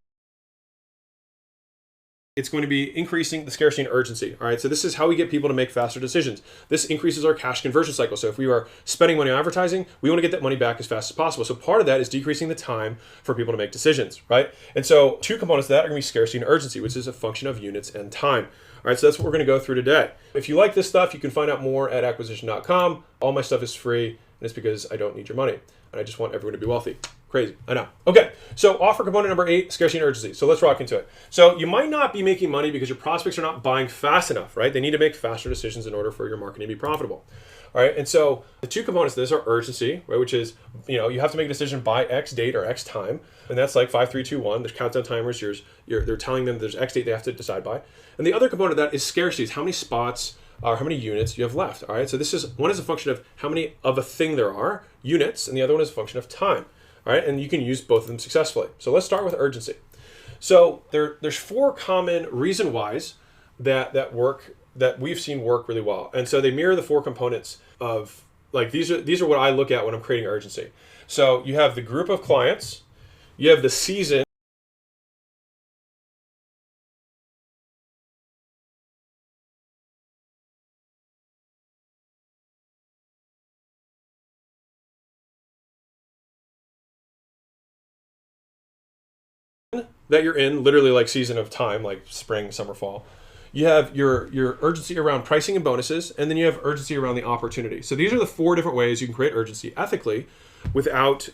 it's going to be increasing the scarcity and urgency. All right, so this is how we get people to make faster decisions. This increases our cash conversion cycle. So if we are spending money on advertising, we want to get that money back as fast as possible. So part of that is decreasing the time for people to make decisions, right? And so two components of that are going to be scarcity and urgency, which is a function of units and time. All right, so that's what we're going to go through today. If you like this stuff, you can find out more at acquisition.com. All my stuff is free, and it's because I don't need your money, and I just want everyone to be wealthy. Crazy, I know. Okay, so offer component number 8, scarcity and urgency. So let's rock into it. So you might not be making money because your prospects are not buying fast enough, right? They need to make faster decisions in order for your marketing to be profitable. All right, and so the two components of this are urgency, right, which is, you have to make a decision by X date or X time, and that's like 5, 3, 2, 1. There's countdown timers. They're telling them there's X date they have to decide by. And the other component of that is scarcity, is how many spots or how many units you have left. All right, so one is a function of how many of a thing there are, units, and the other one is a function of time. All right, and you can use both of them successfully. So let's start with urgency. So there's 4 common reason whys that we've seen work really well, and so they mirror the 4 components of, like, these are what I look at when I'm creating urgency. So you have the group of clients, you have the season that you're in, literally like season of time, like spring, summer, fall. You have your urgency around pricing and bonuses, and then you have urgency around the opportunity. So these are the 4 different ways you can create urgency ethically without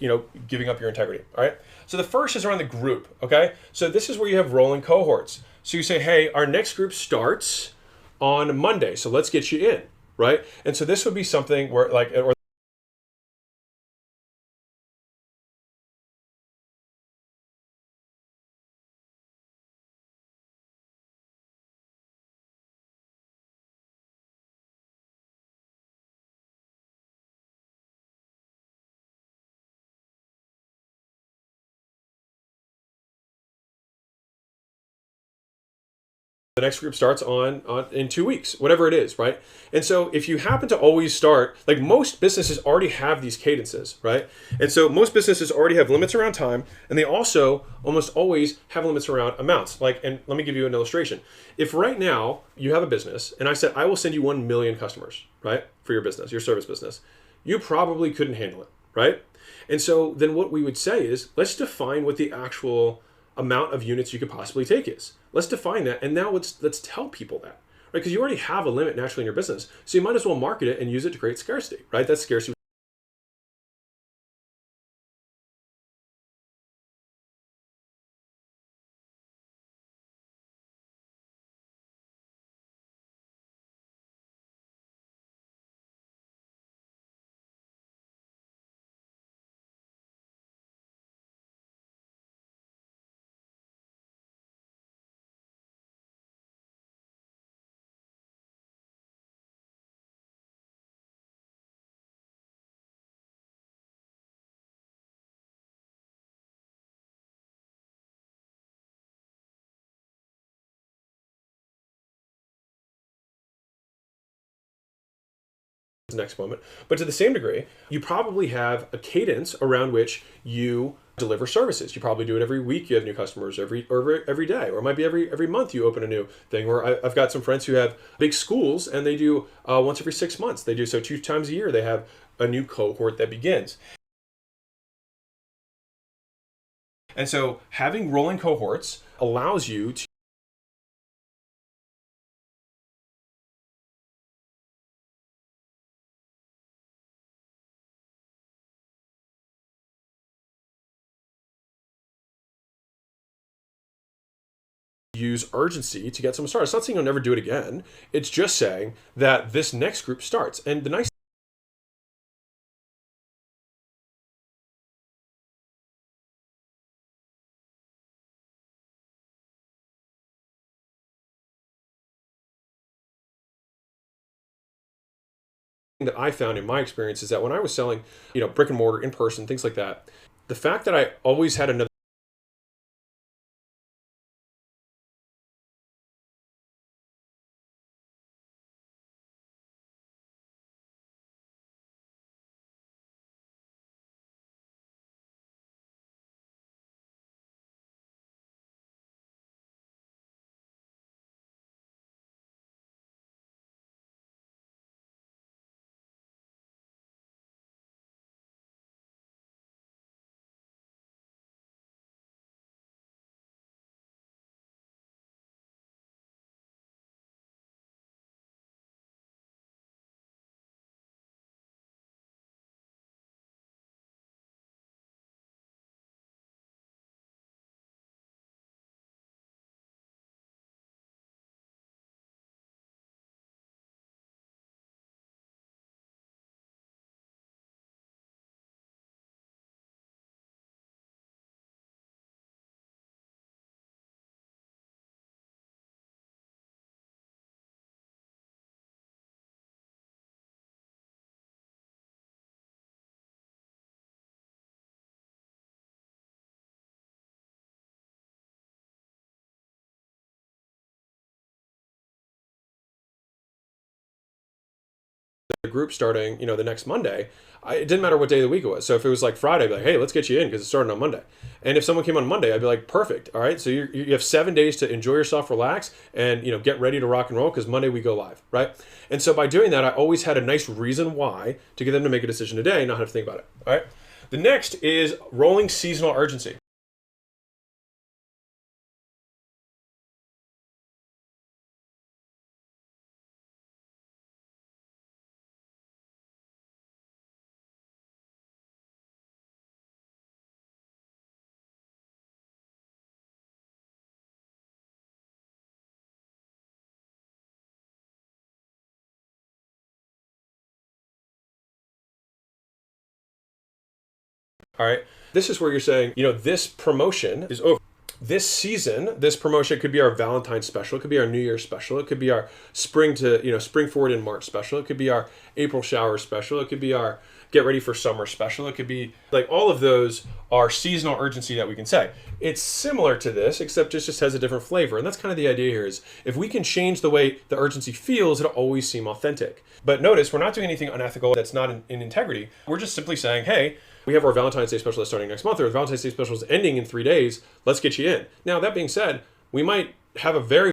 giving up your integrity. All right. So the first is around the group. Okay. So this is where you have rolling cohorts. So you say, hey, our next group starts on Monday, so let's get you in, right? And so this would be something where, like, or The next group starts on in 2 weeks, whatever it is, right? And so if you happen to always start, like most businesses already have these cadences, right? And so most businesses already have limits around time, and they also almost always have limits around amounts. Like, and let me give you an illustration. If right now you have a business and I said, I will send you 1 million customers, right? For your business, your service business, you probably couldn't handle it, right? And so then what we would say is, let's define what the actual amount of units you could possibly take is. Let's define that, and now let's tell people that, right? Because you already have a limit naturally in your business, so you might as well market it and use it to create scarcity, right? That's scarcity. Next moment. But to the same degree, you probably have a cadence around which you deliver services. You probably do it every week. You have new customers every day, or it might be every month you open a new thing. Or I've got some friends who have big schools, and they do once every 6 months. They do so 2 times a year. They have a new cohort that begins. And so having rolling cohorts allows you to use urgency to get someone started. It's not saying you'll never do it again. It's just saying that this next group starts. And the nice thing that I found in my experience is that when I was selling, brick and mortar, in person, things like that, the fact that I always had another group starting, the next Monday, it didn't matter what day of the week it was. So if it was like Friday, I'd be like, hey, let's get you in because it's starting on Monday. And if someone came on Monday, I'd be like, perfect. All right. So you have 7 days to enjoy yourself, relax, and get ready to rock and roll because Monday we go live, right? And so by doing that, I always had a nice reason why to get them to make a decision today and not have to think about it. All right. The next is rolling seasonal urgency. All right. This is where you're saying, this promotion is over. This season, this promotion could be our Valentine's special. It could be our New Year's special. It could be our spring forward in March special. It could be our April shower special. It could be our, get ready for summer special. It could be like all of those are seasonal urgency that we can say. It's similar to this, except it just has a different flavor. And that's kind of the idea here is if we can change the way the urgency feels, it'll always seem authentic. But notice we're not doing anything unethical that's not in integrity. We're just simply saying, hey, we have our Valentine's Day special starting next month, or the Valentine's Day special is ending in 3 days. Let's get you in. Now, that being said, we might have a very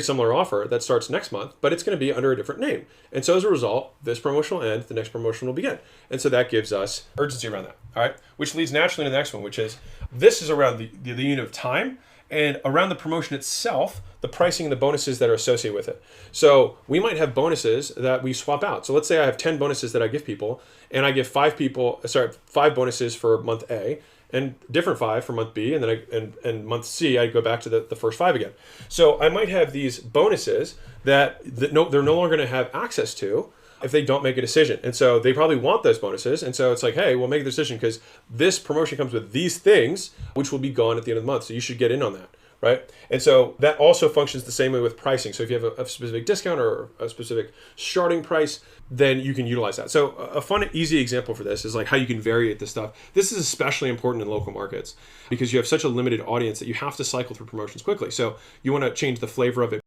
similar offer that starts next month, but it's going to be under a different name. And so as a result, this promotion will end, the next promotion will begin. And so that gives us urgency around that. All right. Which leads naturally to the next one, which is this is around the unit of time and around the promotion itself, the pricing and the bonuses that are associated with it. So we might have bonuses that we swap out. So let's say I have 10 bonuses that I give people, and I give 5 bonuses for month A and different 5 for month B, and then and month C, I go back to the first 5 again. So I might have these bonuses that they're no longer going to have access to if they don't make a decision. And so they probably want those bonuses. And so it's like, hey, we'll make the decision because this promotion comes with these things, which will be gone at the end of the month. So you should get in on that, right? And so that also functions the same way with pricing. So if you have a specific discount or a specific starting price, then you can utilize that. So a fun, easy example for this is like how you can variate this stuff. This is especially important in local markets because you have such a limited audience that you have to cycle through promotions quickly. So you want to change the flavor of it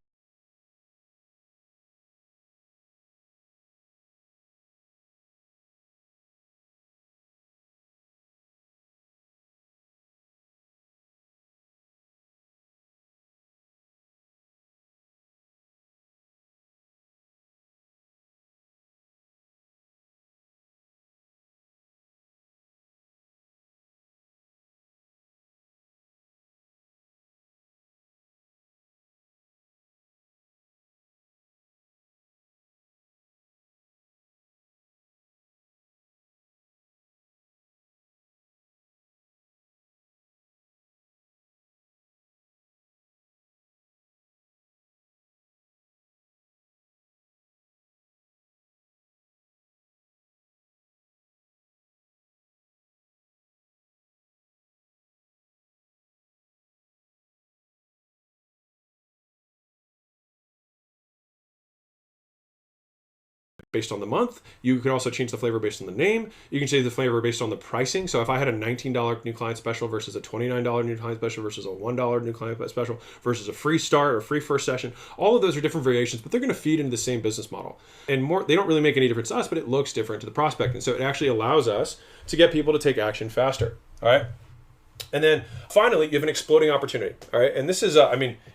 based on the month. You can also change the flavor based on the name. You can change the flavor based on the pricing. So if I had a $19 new client special versus a $29 new client special versus a $1 new client special versus a free start or free first session, all of those are different variations, but they're going to feed into the same business model. And more, they don't really make any difference to us, but it looks different to the prospect. And so it actually allows us to get people to take action faster. All right. And then finally, you have an exploding opportunity. All right. And this is,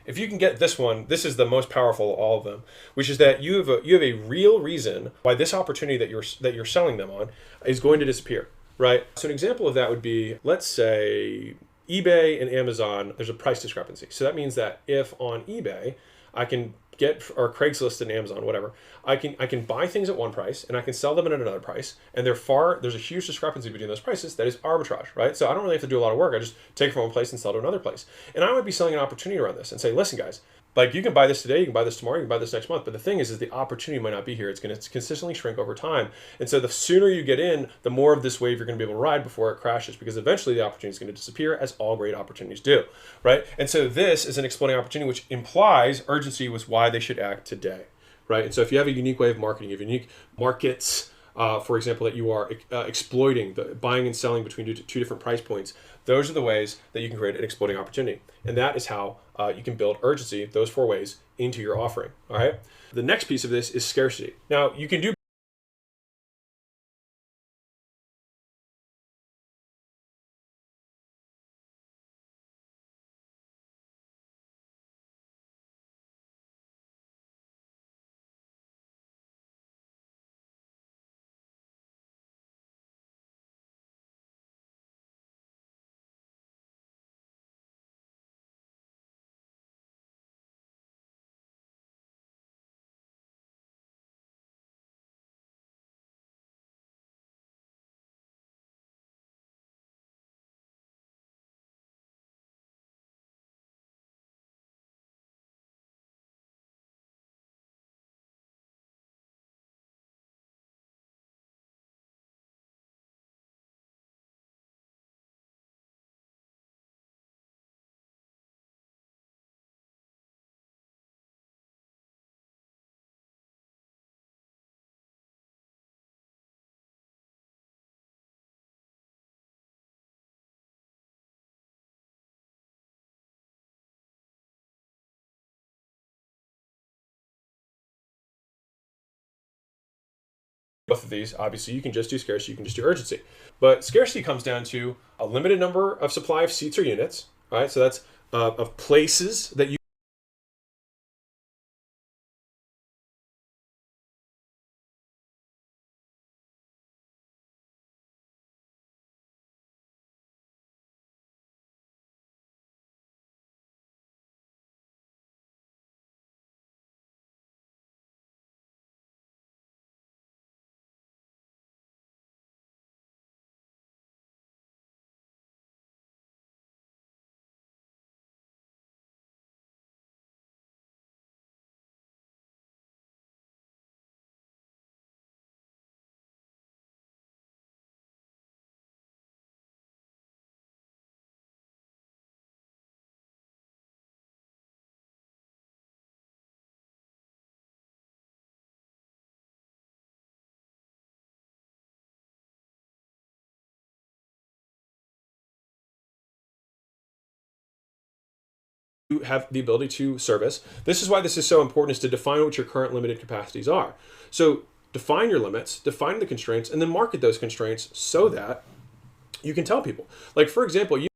if you can get this one, this is the most powerful of all of them, which is that you have a real reason why this opportunity that you're selling them on is going to disappear. Right. So an example of that would be, let's say eBay and Amazon, there's a price discrepancy. So that means that if on eBay, I can or Craigslist and Amazon, whatever, I can buy things at one price and I can sell them at another price, and there's a huge discrepancy between those prices. That is arbitrage, right? So I don't really have to do a lot of work. I just take it from one place and sell to another place. And I might be selling an opportunity around this and say, listen, guys, like you can buy this today, you can buy this tomorrow, you can buy this next month. But the thing is the opportunity might not be here. It's going to consistently shrink over time. And so the sooner you get in, the more of this wave you're going to be able to ride before it crashes, because eventually the opportunity is going to disappear, as all great opportunities do, right? And so this is an exploding opportunity, which implies urgency was why they should act today, right? And so if you have a unique way of marketing, you have unique markets, for example, that you are exploiting, the buying and selling between two different price points, those are the ways that you can create an exploding opportunity. And that is how you can build urgency, those 4 ways, into your offering. All right. The next piece of this is scarcity. Now, you can do Both of these, obviously, you can just do scarcity, you can just do urgency. But scarcity comes down to a limited number of supply of seats or units, right? So that's of places that you have the ability to service. This is why this is so important, is to define what your current limited capacities are. So define your limits, define the constraints, and then market those constraints so that you can tell people. Like, for example, you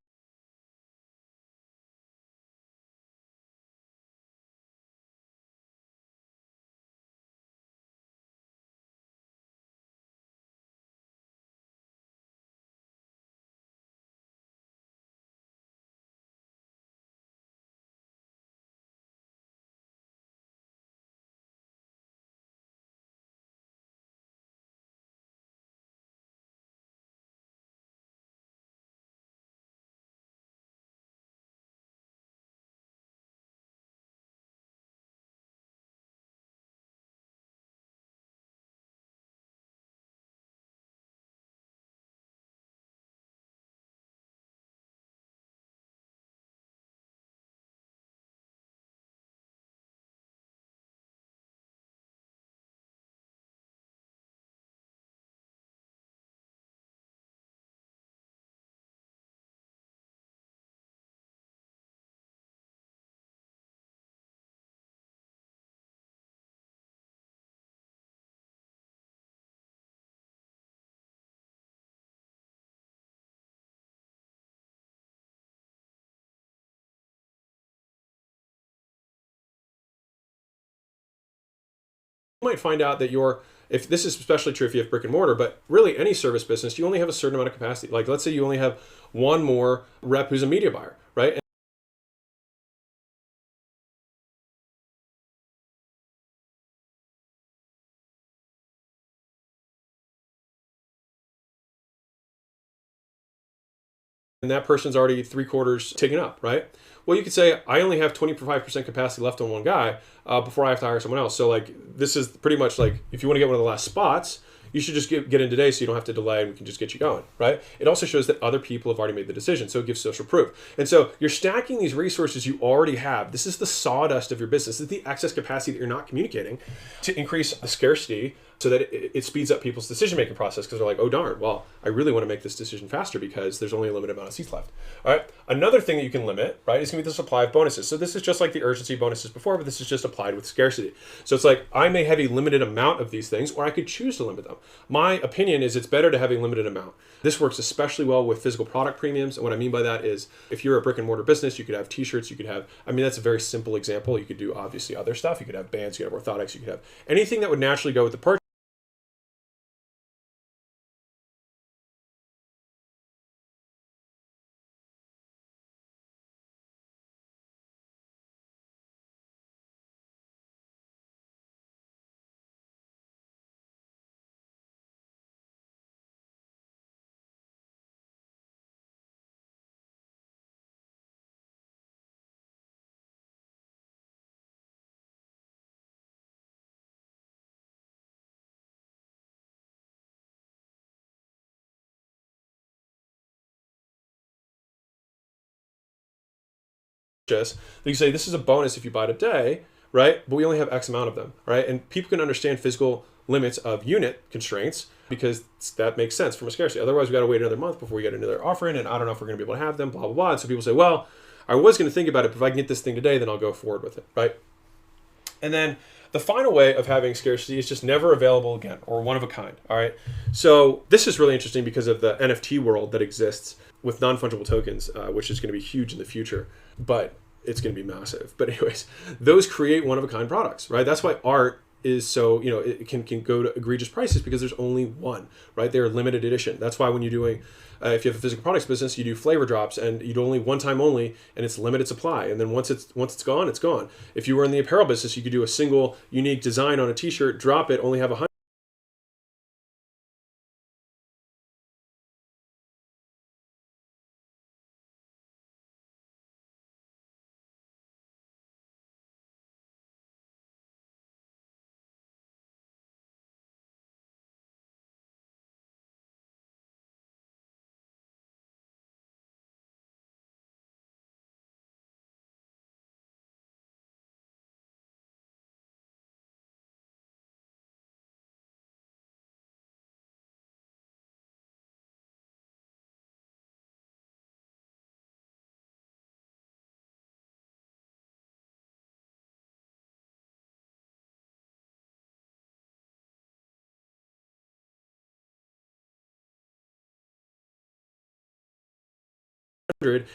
might find out that if this is especially true if you have brick and mortar, but really any service business, you only have a certain amount of capacity. Like, let's say you only have one more rep who's a media buyer, right? And that person's already 3/4 taken up, right? Well, you could say, I only have 25% capacity left on one guy before I have to hire someone else. So, like, this is pretty much like, if you want to get one of the last spots, you should just get in today so you don't have to delay and we can just get you going, right? It also shows that other people have already made the decision, so it gives social proof. And so you're stacking these resources you already have. This is the sawdust of your business. This is the excess capacity that you're not communicating to increase the scarcity so that it speeds up people's decision-making process, because they're like, oh darn, well, I really want to make this decision faster because there's only a limited amount of seats left. All right. Another thing that you can limit, right, is going to be the supply of bonuses. So this is just like the urgency bonuses before, but this is just applied with scarcity. So it's like, I may have a limited amount of these things, or I could choose to limit them. My opinion is it's better to have a limited amount. This works especially well with physical product premiums. And what I mean by that is, if you're a brick and mortar business, you could have t-shirts, you could have, I mean, that's a very simple example. You could do obviously other stuff. You could have bands, you could have orthotics, you could have anything that would naturally go with the purchase. You say this is a bonus if you buy it a day, right? But we only have X amount of them, right? And people can understand physical limits of unit constraints because that makes sense from a scarcity. Otherwise, we got to wait another month before we get another offering, and I don't know if we're going to be able to have them, blah, blah, blah. And so people say, well, I was going to think about it, but if I can get this thing today, then I'll go forward with it, right? And then The final way of having scarcity is just never available again, or one of a kind. All right. So this is really interesting because of the NFT world that exists with non-fungible tokens, which is going to be huge in the future, but it's going to be massive. But anyways, those create one of a kind products, right? That's why art is so, it can go to egregious prices because there's only one, right? They're limited edition. That's why when you're doing, if you have a physical products business, you do flavor drops and you do only one time only, and it's limited supply. And then once it's gone, it's gone. If you were in the apparel business, you could do a single unique design on a t-shirt, drop it, only have 100.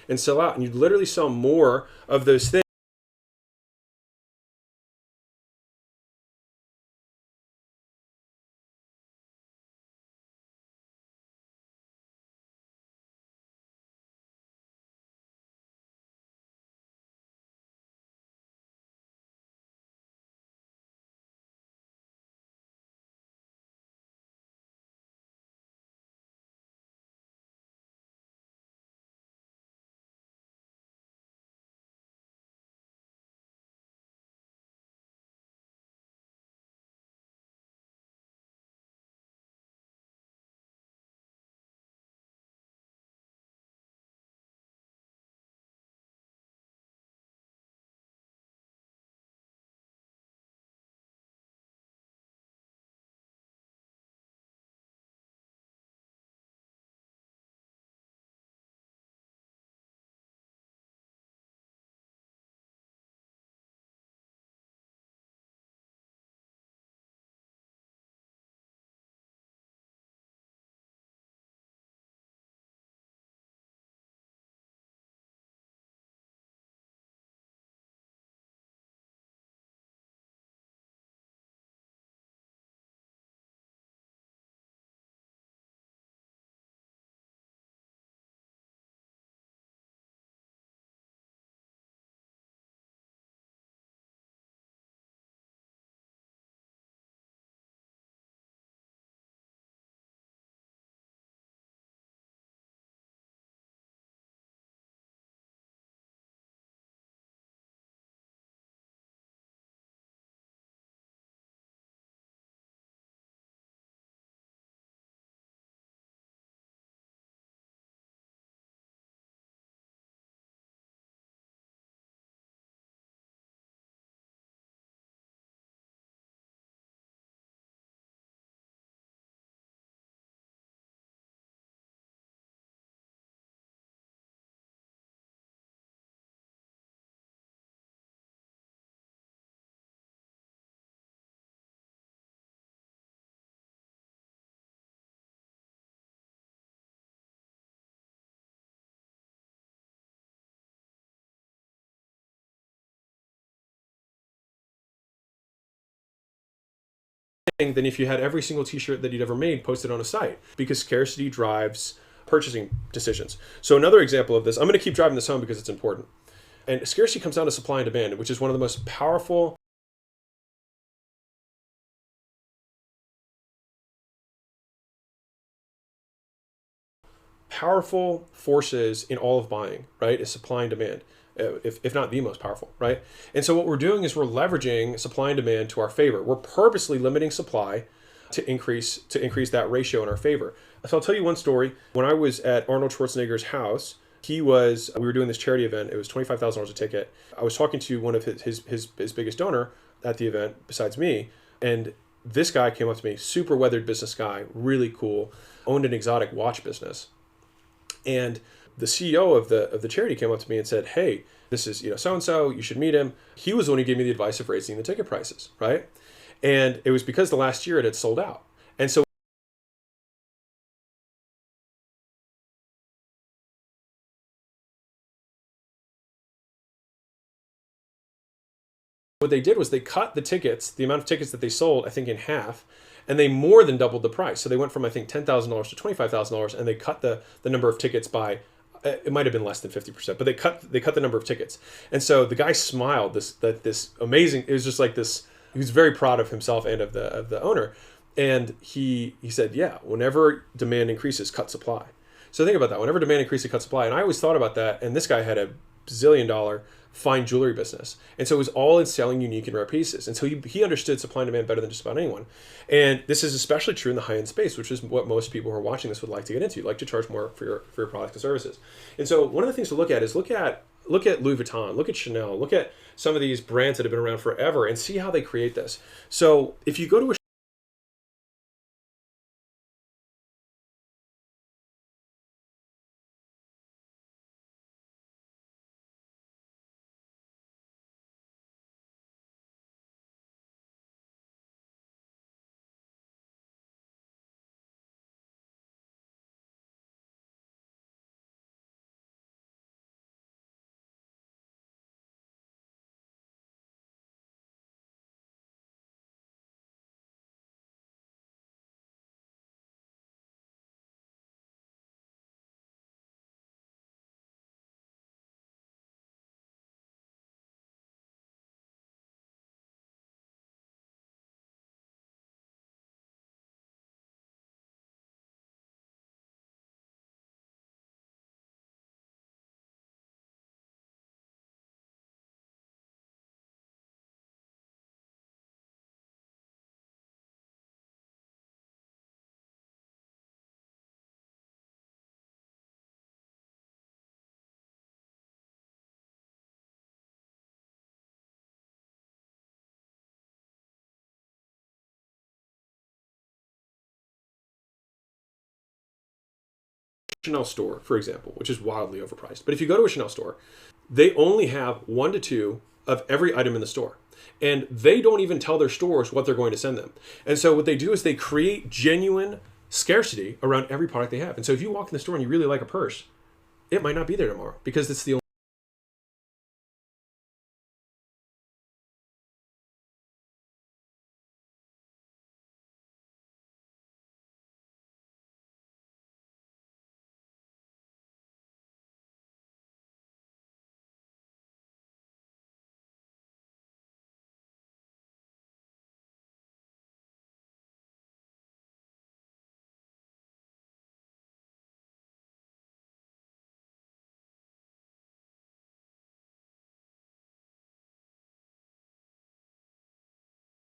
And sell out, and you'd literally sell more of those things. Than if you had every single t-shirt that you'd ever made posted on a site, because scarcity drives purchasing decisions. So another example of this, I'm going to keep driving this home because it's important. And scarcity comes down to supply and demand, which is one of the most powerful forces in all of buying, right? Is supply and demand, if not the most powerful, right? And so what we're doing is we're leveraging supply and demand to our favor. We're purposely limiting supply to increase that ratio in our favor. So I'll tell you one story. When I was at Arnold Schwarzenegger's house, we were doing this charity event. It was $25,000 a ticket. I was talking to one of his biggest donor at the event besides me, and this guy came up to me, super weathered business guy, really cool, owned an exotic watch business. And the CEO of the charity came up to me and said, "Hey, This is, so-and-so, you should meet him. He was the one who gave me the advice of raising the ticket prices, right? And it was because the last year it had sold out. And so what they did was they cut the tickets, the amount of tickets that they sold, I think, in half, and they more than doubled the price. So they went from, I think, $10,000 to $25,000, and they cut the number of tickets by, it might have been less than 50%, but they cut the number of tickets. And so the guy smiled, this amazing, it was just like this, he was very proud of himself and of the owner. And he said, yeah, whenever demand increases, cut supply. So think about that. Whenever demand increases, cut supply. And I always thought about that. And this guy had a $1 fine jewelry business. And so it was all in selling unique and rare pieces. And so he understood supply and demand better than just about anyone. And this is especially true in the high-end space, which is what most people who are watching this would like to get into. You'd like to charge more for your products and services. And so one of the things to look at is look at Louis Vuitton, look at Chanel, look at some of these brands that have been around forever and see how they create this. So if you go to a Chanel store, for example, which is wildly overpriced. But if you go to a Chanel store, they only have 1 to 2 of every item in the store. And they don't even tell their stores what they're going to send them. And so what they do is they create genuine scarcity around every product they have. And so if you walk in the store and you really like a purse, it might not be there tomorrow because it's the only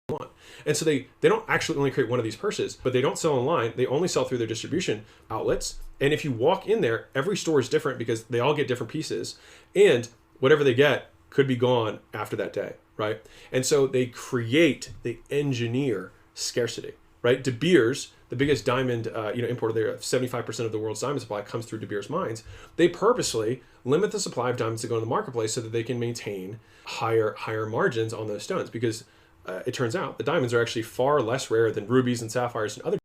one. And so they don't actually only create one of these purses, but they don't sell online. They only sell through their distribution outlets. And if you walk in there, every store is different because they all get different pieces. And whatever they get could be gone after that day, right? And so they engineer scarcity, right? De Beers, the biggest diamond importer there, 75% of the world's diamond supply comes through De Beers mines. They purposely limit the supply of diamonds that go in the marketplace so that they can maintain higher margins on those stones because it turns out the diamonds are actually far less rare than rubies and sapphires and other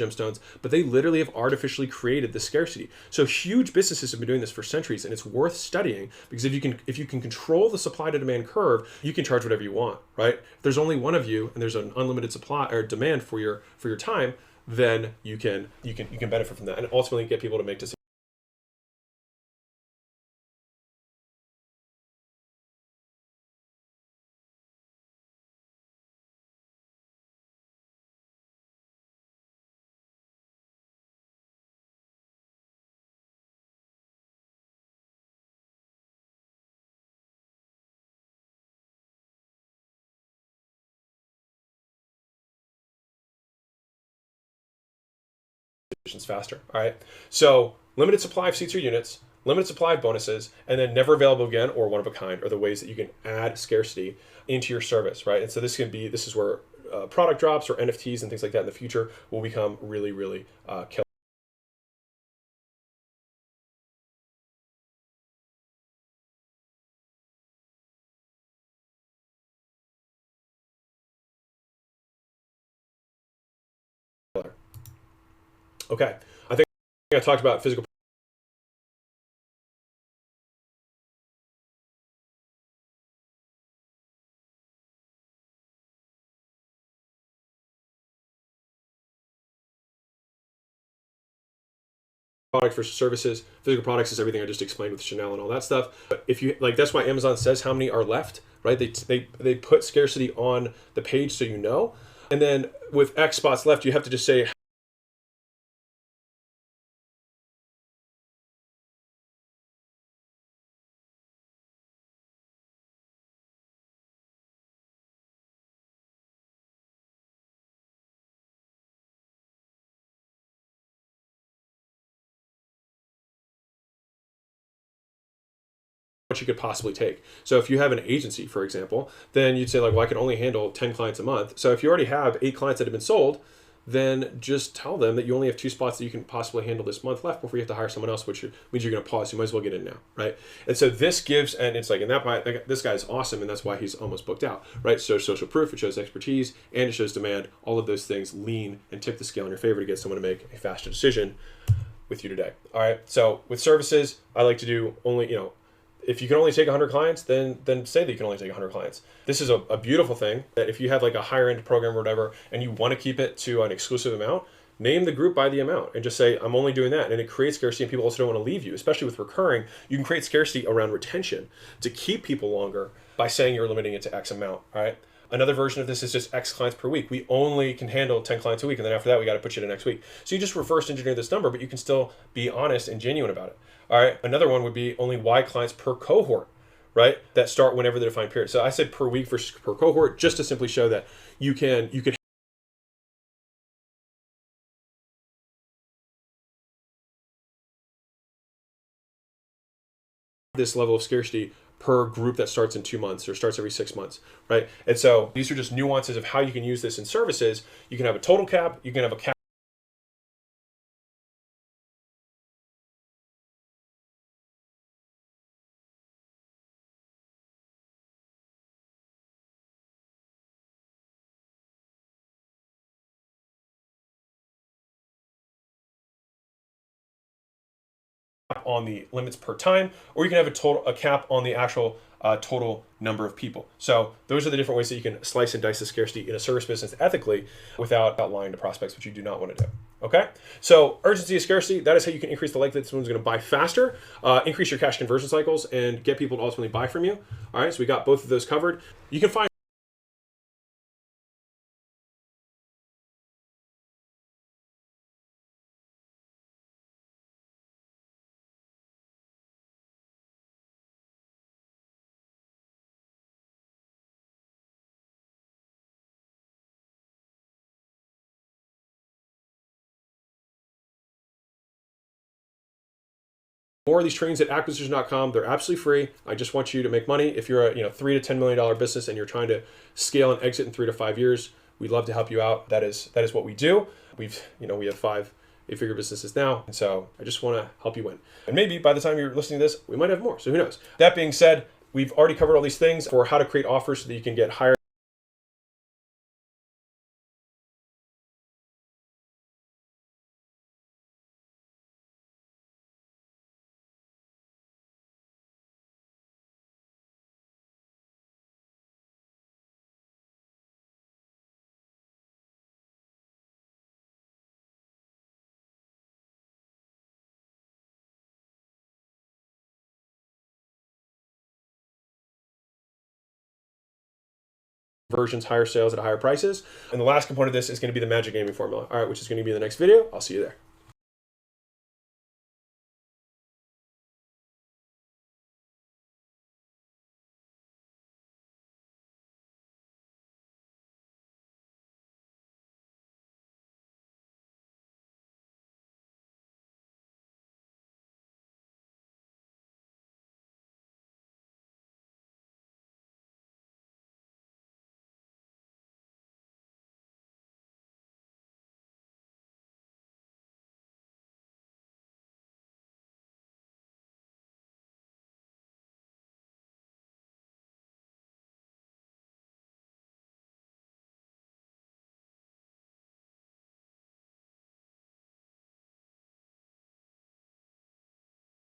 gemstones, but they literally have artificially created the scarcity. So huge businesses have been doing this for centuries, and it's worth studying because if you can control the supply to demand curve, you can charge whatever you want, right? If there's only one of you and there's an unlimited supply or demand for your time, then you can benefit from that and ultimately get people to make decisions. decisions faster. All right. So limited supply of seats or units, limited supply of bonuses, and then never available again or one of a kind are the ways that you can add scarcity into your service, right? And so this is where product drops or NFTs and things like that in the future will become really, really killer. Okay, I think I talked about physical products versus services. Physical products is everything I just explained with Chanel and all that stuff. But if you like, that's why Amazon says how many are left, right? They put scarcity on the page so you know. And then with X spots left, you have to just say what you could possibly take. So if you have an agency, for example, then you'd say like, well, I can only handle 10 clients a month. So if you already have 8 clients that have been sold, then just tell them that you only have 2 spots that you can possibly handle this month left before you have to hire someone else, which means you're going to pause. You might as well get in now, right? And so this gives, and it's like, and this guy's awesome, and that's why he's almost booked out, right? So social proof, it shows expertise, and it shows demand. All of those things lean and tip the scale in your favor to get someone to make a faster decision with you today. All right. So with services, I like to do only, if you can only take 100 clients, then say that you can only take 100 clients. This is a beautiful thing that if you have like a higher end program or whatever, and you want to keep it to an exclusive amount, name the group by the amount and just say, I'm only doing that. And it creates scarcity, and people also don't want to leave you, especially with recurring. You can create scarcity around retention to keep people longer by saying you're limiting it to X amount. All right. Another version of this is just X clients per week. We only can handle 10 clients a week, and then after that, we got to put you to next week. So you just reverse engineer this number, but you can still be honest and genuine about it. All right. Another one would be only Y clients per cohort, right? That start whenever the defined period. So I said per week versus per cohort, just to simply show that you can this level of scarcity per group that starts in 2 months or starts every 6 months, right? And so these are just nuances of how you can use this in services. You can have a total cap, you can have a cap on the limits per time, or you can have a cap on the actual total number of people. So those are the different ways that you can slice and dice the scarcity in a service business ethically without lying to prospects, which you do not want to do. Okay, so urgency of scarcity, that is how you can increase the likelihood that someone's going to buy faster, increase your cash conversion cycles, and get people to ultimately buy from you. All right, so we got both of those covered. You can find more of these trainings at acquisition.com. They're absolutely free. I just want you to make money. If you're a $3 to $10 million business and you're trying to scale and exit in 3 to 5 years, we'd love to help you out. That is what we do. We have 5 8-figure businesses now, and so I just want to help you win. And maybe by the time you're listening to this, we might have more. So who knows? That being said, we've already covered all these things for how to create offers so that you can get higher versions, higher sales at higher prices. And the last component of this is going to be the magic gaming formula, all right, which is going to be in the next video. I'll see you there.